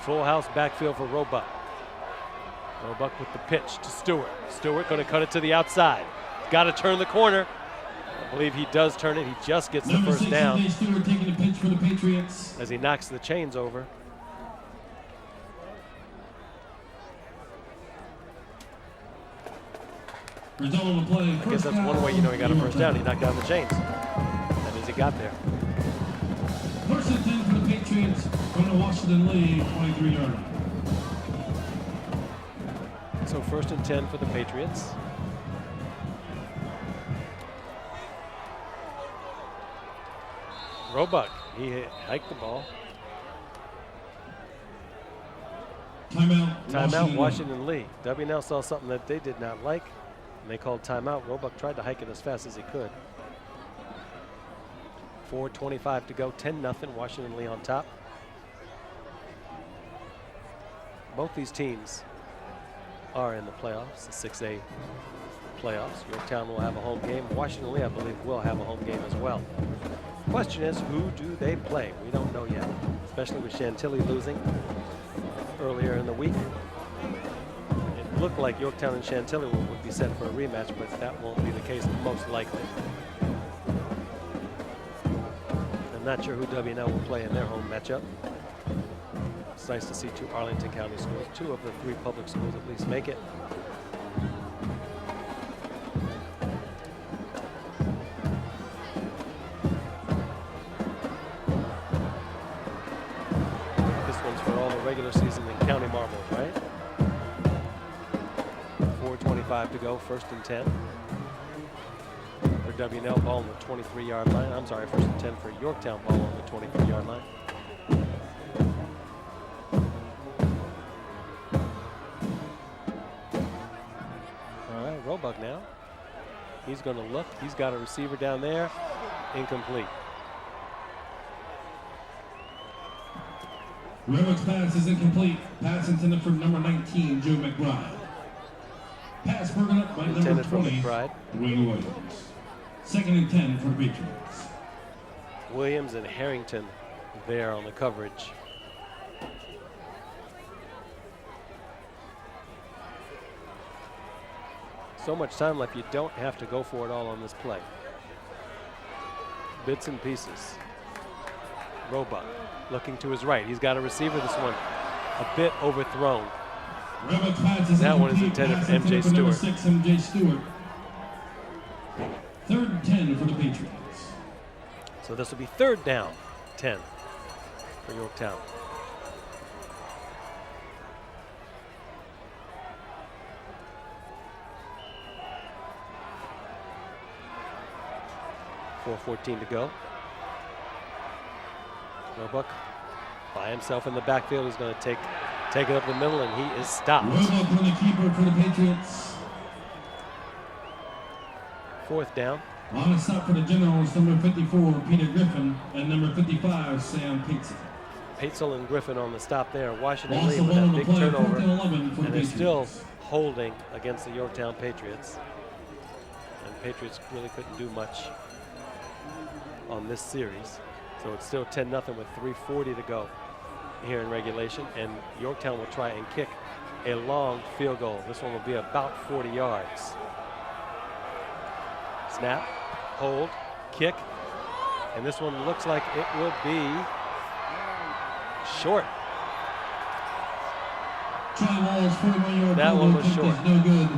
Full house backfield for Roebuck. Roebuck with the pitch to Stewart. Stewart going to cut it to the outside. Got to turn the corner. I believe he does turn it. He just gets the Number first 6, down MJ Stewart taking the pitch for the Patriots. as he knocks the chains over. Result of the play. I guess that's one way you know he got a first down. He knocked down the chains. That means he got there. 1st and 10 for the Patriots from the Washington Lee 23-yard line. So 1st and 10 for the Patriots. Roebuck, he hiked the ball. Timeout, Washington Lee. W&L saw something that they did not like, and they called timeout. Roebuck tried to hike it as fast as he could. 4:25 to go, 10-0, Washington Lee on top. Both these teams are in the playoffs, the 6A playoffs. Yorktown will have a home game. Washington Lee, I believe, will have a home game as well. Question is, who do they play? We don't know yet, especially with Chantilly losing earlier in the week. It looked like Yorktown and Chantilly would be set for a rematch, but that won't be the case most likely. I'm not sure who W&L will play in their home matchup. It's nice to see 2 Arlington County schools, 2 of the 3 public schools at least make it. This one's for all the regular season and county marbles, right? 4:25 to go, 1st and 10. For W&L, ball on the 23-yard line. I'm sorry, 1st and 10 for Yorktown, ball on the 23-yard line. All right, Roebuck now. He's going to look. He's got a receiver down there. Incomplete. Roebuck's pass is incomplete. Pass intended for number 19, Joe McBride. Pass broken up by number Intended for 20, McBride. Wayne Williams. 2nd and 10 for the Patriots. Williams and Harrington there on the coverage. So much time left, you don't have to go for it all on this play. Bits and pieces. Roebuck looking to his right. He's got a receiver, this one a bit overthrown. Roebuck's pass is That one is incomplete. intended Pass for MJ intended number Stewart. 6, MJ Stewart. 3rd and 10 for the Patriots. So this will be 3rd down, 10 for Yorktown. .4:14 to go. Roebuck by himself in the backfield. He's going to take it up the middle, and he is stopped. Roebuck on the keeper for the Patriots. 4th down. On the stop for the Generals, number 54, Peter Griffin, and number 55, Sam Pitson. Patesel and Griffin on the stop there. Washington Lee Also with one on that the big play, 4th turnover. and 11 for the And they're still Patriots. holding against the Yorktown Patriots. And Patriots really couldn't do much on this series. So it's still 10-0 with 3:40 to go here in regulation. And Yorktown will try and kick a long field goal. This one will be about 40 yards. Snap, hold, kick. And this one looks like it will be short. That one was short. No good.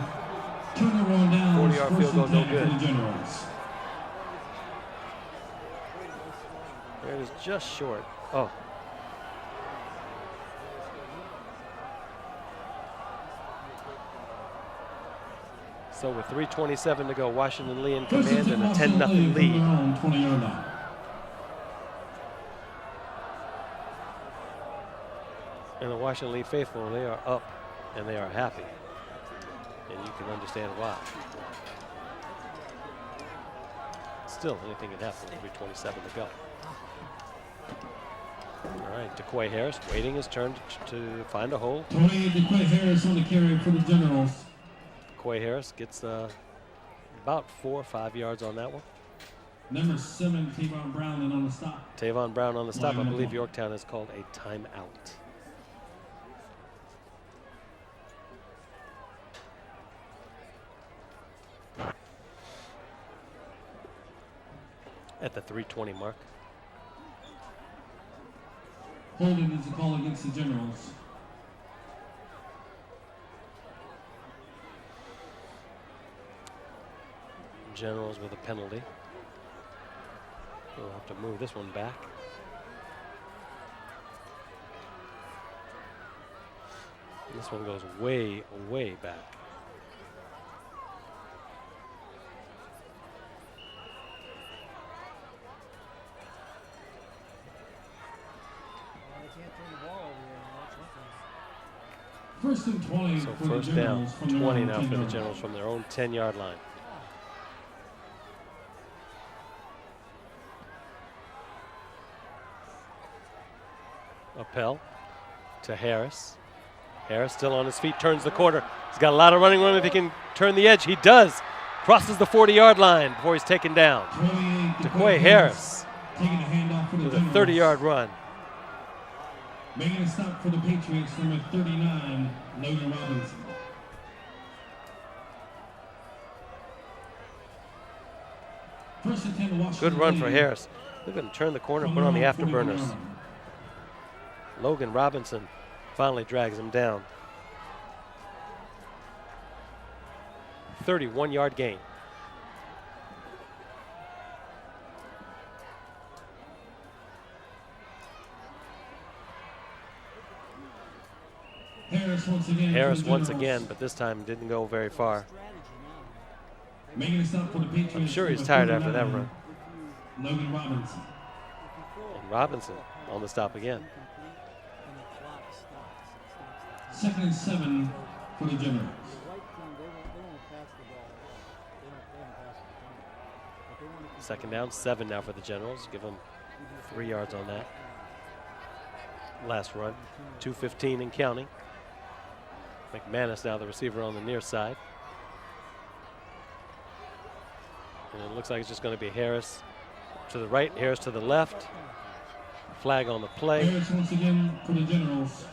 Turnover on downs. 40-yard field goal, no good. For the Generals. It is just short. Oh. So with 3:27 to go, Washington Lee in First command and a Washington 10-0 from lead. their own 20-yard line. And the Washington Lee faithful, they are up and they are happy. And you can understand why. Still, anything can happen with 3:27 to go. All right, DeQuay Harris waiting his turn to find a hole. Tony DeQuay Harris on the carry for the Generals. DeQuay Harris gets about 4 or 5 yards on that one. Number 7, Tavon Brown, in on the stop. Tavon Brown on the stop. I Line believe up. Yorktown has called a timeout. At the 3:20 mark. Holding is a call against the Generals. Generals with a penalty. We'll have to move this one back. This one goes way, way back. They can't turn the ball over here. That's one thing. First and 20 So for the first down, Generals from their 20 own now for the 10-yard Generals from their own 10-yard line. Appel to Harris. Harris still on his feet, turns the corner. He's got a lot of running room if he can turn the edge. He does. Crosses the 40-yard line before he's taken down. 28, DeQuay Harris taking a handoff for the with a Generals. 30-yard run. Making a stop for the Patriots, number 39, Logan Robinson. First and 10, Washington. Good run for Lee. Harris. They're going to turn the corner and From put on the their own 41 afterburners. yard line. Logan Robinson finally drags him down. 31-yard gain. Harris once again. Harris for the once Generals. again, but this time didn't go very far. Making a stop for the Patriots. I'm sure he's number tired after that 39, run. Logan Robinson. And Robinson on the stop again. And the clock stops. 2nd and 7 for the Generals. The white team, they won't pass the ball. They don't pass the ball. But they want to keep Second down, 7 now for the Generals. Give them 3 yards on that. Last run, 2:15 and counting. McManus now the receiver on the near side. And it looks like it's just going to be Harris to the right, Harris to the left. Flag on the play. Harris once again for the Generals.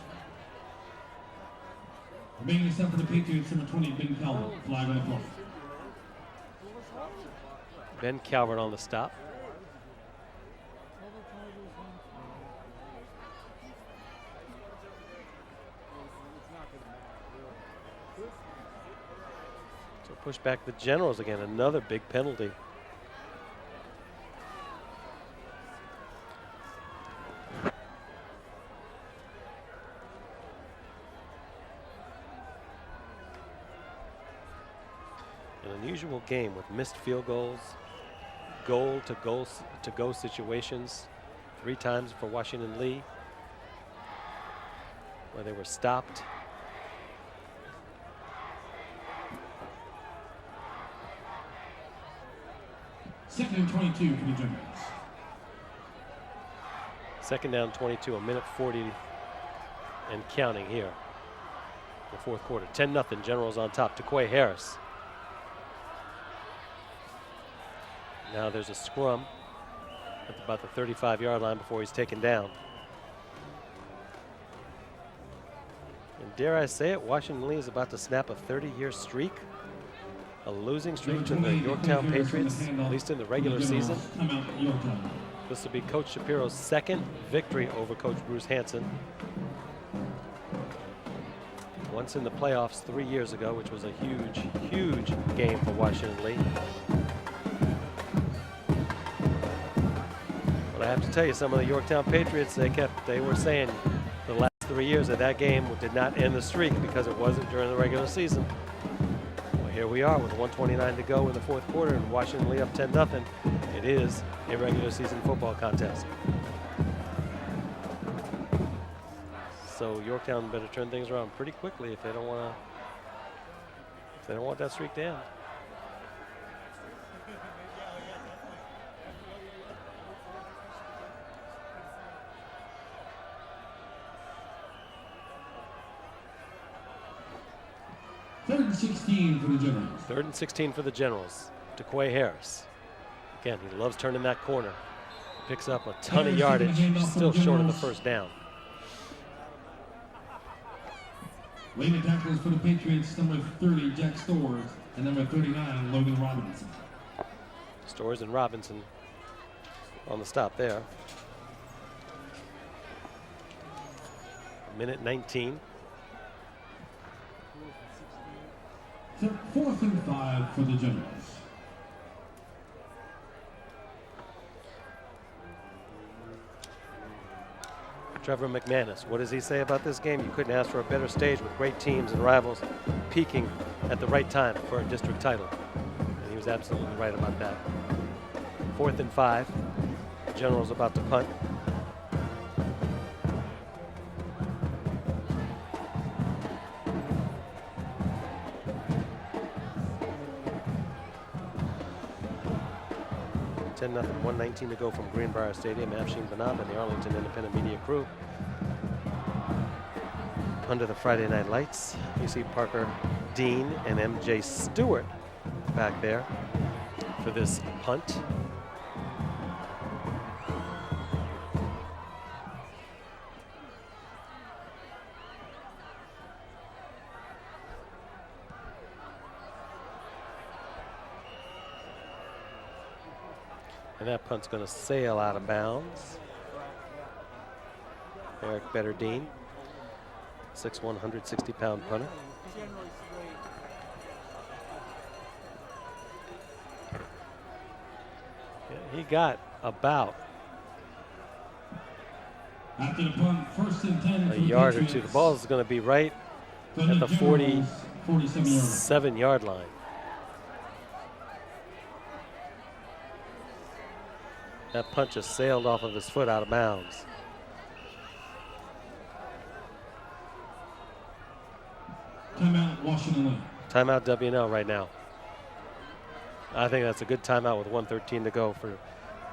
Making a stop for the Patriots, number 20, Ben Calvert. Flag on the play. Ben Calvert on the stop. So push back the Generals again. Another big penalty. An unusual game with missed field goals, goal-to-go situations 3 times for Washington Lee, where they were stopped. Second and 22 for the Generals. Second down 22, a minute 40 and counting here in the 4th quarter. 10-0, Generals on top. DeQuay Harris. Now there's a scrum at about the 35-yard line before he's taken down. And dare I say it, Washington Lee is about to snap a 30-year streak, a losing streak to the Yorktown Patriots, at least in the regular season. Timeout, Yorktown. This will be Coach Shapiro's 2nd victory over Coach Bruce Hanson. Once in the playoffs 3 years ago, which was a huge, huge game for Washington Lee. But I have to tell you, some of the Yorktown Patriots, they were saying the last 3 years that game did not end the streak because it wasn't during the regular season. Well, here we are with 1:29 to go in the fourth quarter, and Washington Lee up 10-0. It is a regular season football contest. So Yorktown better turn things around pretty quickly if they don't want that streak to end. Third and 16 for the Generals. 3rd and 16 for the Generals. DeQuay Harris. Again, he loves turning that corner. Picks up a ton of yardage, still short of the first down. Leading tackles for the Patriots, number 30, Jack Stores, and number 39, Logan Robinson. Stores and Robinson on the stop there. Minute 19. 4th and 5 for the Generals. Trevor McManus, what does he say about this game? You couldn't ask for a better stage with great teams and rivals peaking at the right time for a district title. And he was absolutely right about that. 4th and 5. The Generals about to punt. Nothing. 1:19 to go from Greenbrier Stadium. Afshin Banab and the Arlington Independent Media crew. Under the Friday night lights, you see Parker Dean and MJ Stewart back there for this punt. And that punt's going to sail out of bounds. Eric Betterdine, 6'1", 160-pound punter. Yeah, he got about After the punt, 1st and 10 a yard or two. The ball is going to be right at the 47-yard line. That punt just sailed off of his foot out of bounds. Timeout, Washington Lee. Timeout WNL right now. I think that's a good timeout with 1:13 to go for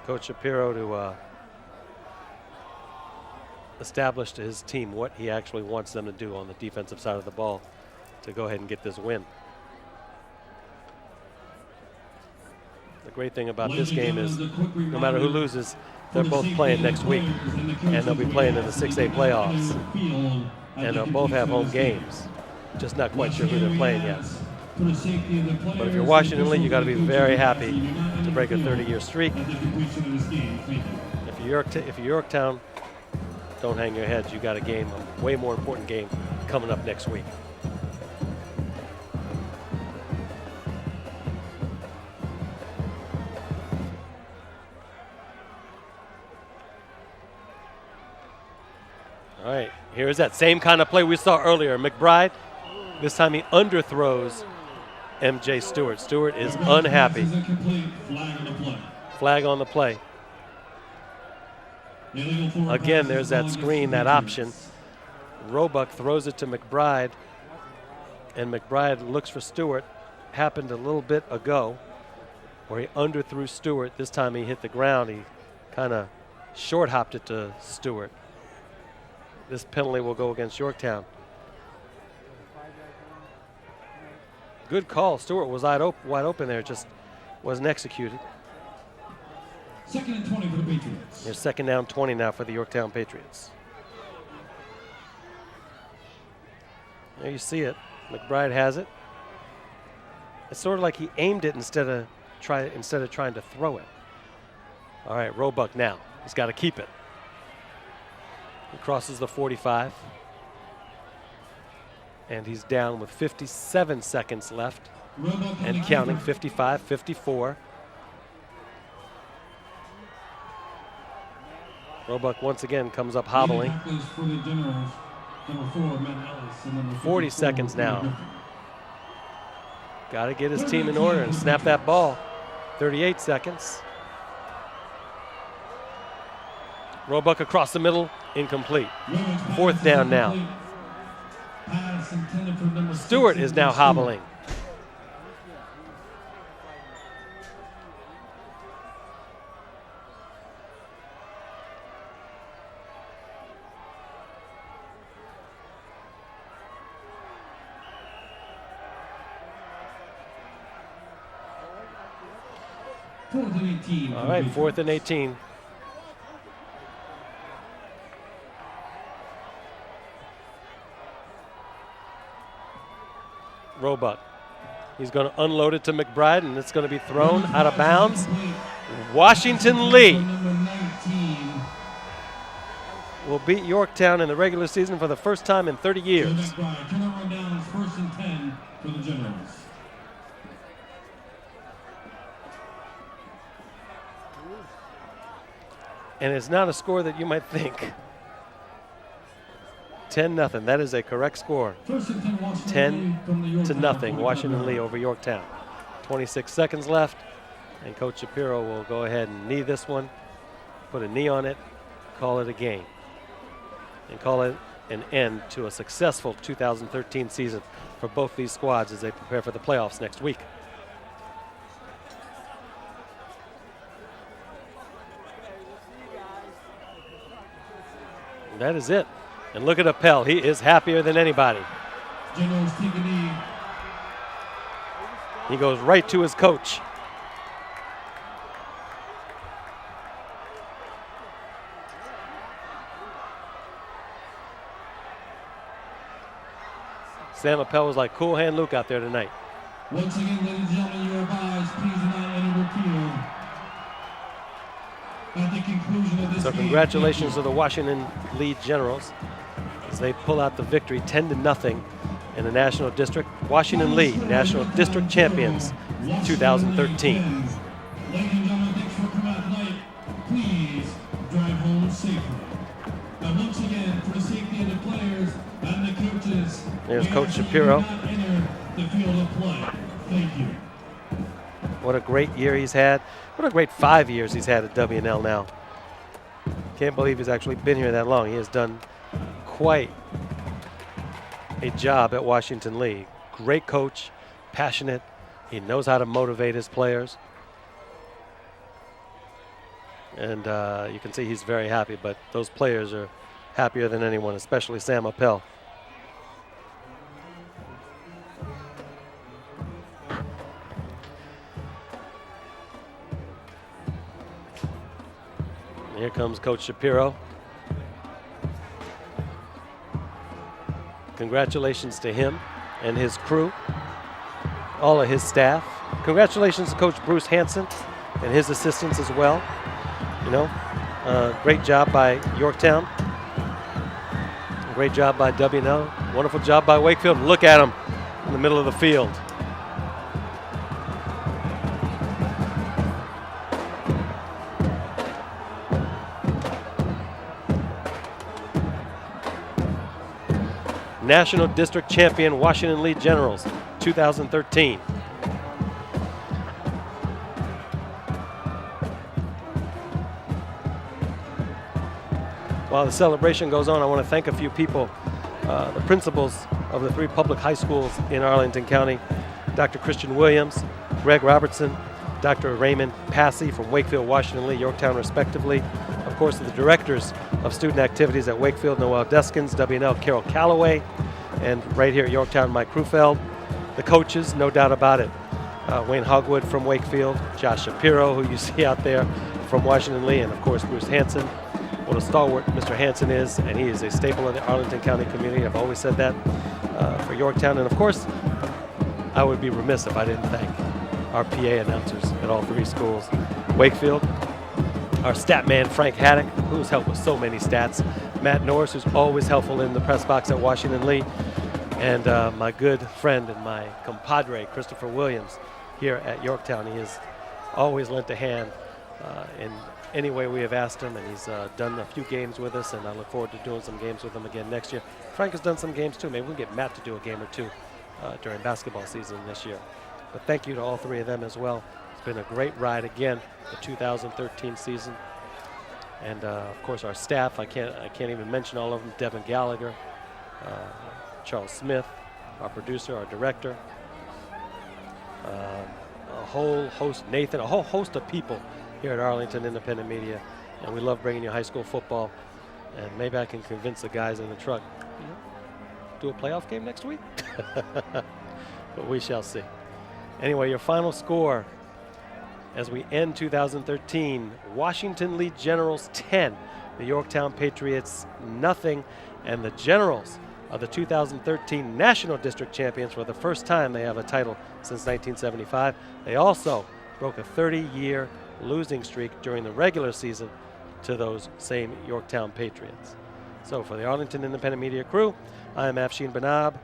Coach Shapiro to establish to his team what he actually wants them to do on the defensive side of the ball to go ahead and get this win. The great thing about this game is no matter who loses, they're both playing next week, and they'll be playing in the 6A playoffs, and they'll both have home games. Just not quite sure who they're playing yet. But if you're Washington Lee, you got to be very happy to break a 30-year streak. If you're Yorktown, don't hang your heads. You got a game, a way more important game coming up next week. All right, here's that same kind of play we saw earlier. McBride, this time he underthrows MJ Stewart. Stewart is unhappy. Flag on the play. Again, there's that screen, that option. Roebuck throws it to McBride, and McBride looks for Stewart. Happened a little bit ago where he underthrew Stewart. This time he hit the ground. He kind of short hopped it to Stewart. This penalty will go against Yorktown. Good call. Stewart was wide open there, just wasn't executed. 2nd and 20 for the Patriots. There's 2nd down 20 now for the Yorktown Patriots. There you see it. McBride has it. It's sort of like he aimed it instead of trying to throw it. All right, Roebuck now. He's got to keep it. He crosses the 45. And he's down with 57 seconds left and counting. 55, 54. Roebuck once again comes up hobbling. 40 seconds now. Got to get his team in order and snap that ball. 38 seconds. Roebuck across the middle, incomplete. 4th down now. Stewart is now hobbling. All right, 4th and 18. Roebuck. He's going to unload it to McBride, and it's going to be thrown out of bounds. Washington Lee will beat Yorktown in the regular season for the first time in 30 years. And it's not a score that you might think. 10-0. That is a correct score. 10-0. Washington Lee over Yorktown. 26 seconds left, and Coach Shapiro will go ahead and knee this one, put a knee on it, call it a game, and call it an end to a successful 2013 season for both these squads as they prepare for the playoffs next week. That is it. And look at Appel. He is happier than anybody. He goes right to his coach. Sam Appel was like Cool Hand Luke out there tonight. Once again, ladies and gentlemen, you are advised, please do not enter the field. At the conclusion of this So congratulations to the Washington Lee Generals as they pull out the victory 10-0 in the National District. Washington Lee, National District Champions 2013. Ladies and gentlemen, thanks for coming out tonight. Please drive home safely. And once again, for the safety of the players and the coaches, there's Coach Shapiro. Enter the field of play. Thank you. What a great year he's had. What a great 5 years he's had at W&L now. Can't believe he's actually been here that long. He has done quite a job at Washington Lee. Great coach, passionate. He knows how to motivate his players. And you can see he's very happy, but those players are happier than anyone, especially Sam Appel. Here comes Coach Shapiro. Congratulations to him and his crew, all of his staff. Congratulations to Coach Bruce Hanson and his assistants as well. You know, great job by Yorktown. Great job by W&L. Wonderful job by Wakefield. Look at him in the middle of the field. National District Champion Washington Lee Generals 2013. While the celebration goes on, I want to thank a few people, the principals of the 3 public high schools in Arlington County, Dr. Christian Williams, Greg Robertson, Dr. Raymond Passy from Wakefield, Washington Lee, Yorktown respectively. Of course, the directors of student activities at Wakefield, Noel Deskins, W&L, Carol Calloway, and right here at Yorktown, Mike Krufeld. The coaches, no doubt about it, Wayne Hogwood from Wakefield, Josh Shapiro, who you see out there from Washington Lee, and of course Bruce Hanson. What a stalwart Mr. Hanson is, and he is a staple of the Arlington County community. I've always said that for Yorktown. And of course, I would be remiss if I didn't thank our PA announcers at all 3 schools. Wakefield, our stat man Frank Haddock, who's helped with so many stats. Matt Norris, who's always helpful in the press box at Washington Lee. And my good friend and my compadre, Christopher Williams, here at Yorktown. He has always lent a hand in any way we have asked him, and he's done a few games with us, and I look forward to doing some games with him again next year. Frank has done some games too. Maybe we'll get Matt to do a game or 2 during basketball season this year. But thank you to all three of them as well. It's been a great ride again, the 2013 season. And of course our staff, I can't even mention all of them. Devin Gallagher, Charles Smith, our producer, our director, a whole host, Nathan, a whole host of people here at Arlington Independent Media. And we love bringing you high school football. And maybe I can convince the guys in the truck, do a playoff game next week? But we shall see. Anyway, your final score as we end 2013, Washington Lee Generals 10, the Yorktown Patriots nothing, and the Generals are the 2013 National District Champions for the first time they have a title since 1975. They also broke a 30-year losing streak during the regular season to those same Yorktown Patriots. So for the Arlington Independent Media crew, I am Afshin Banab.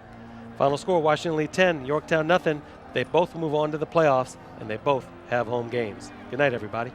Final score, Washington Lee 10, Yorktown nothing. They both move on to the playoffs, and they both have home games. Good night, everybody.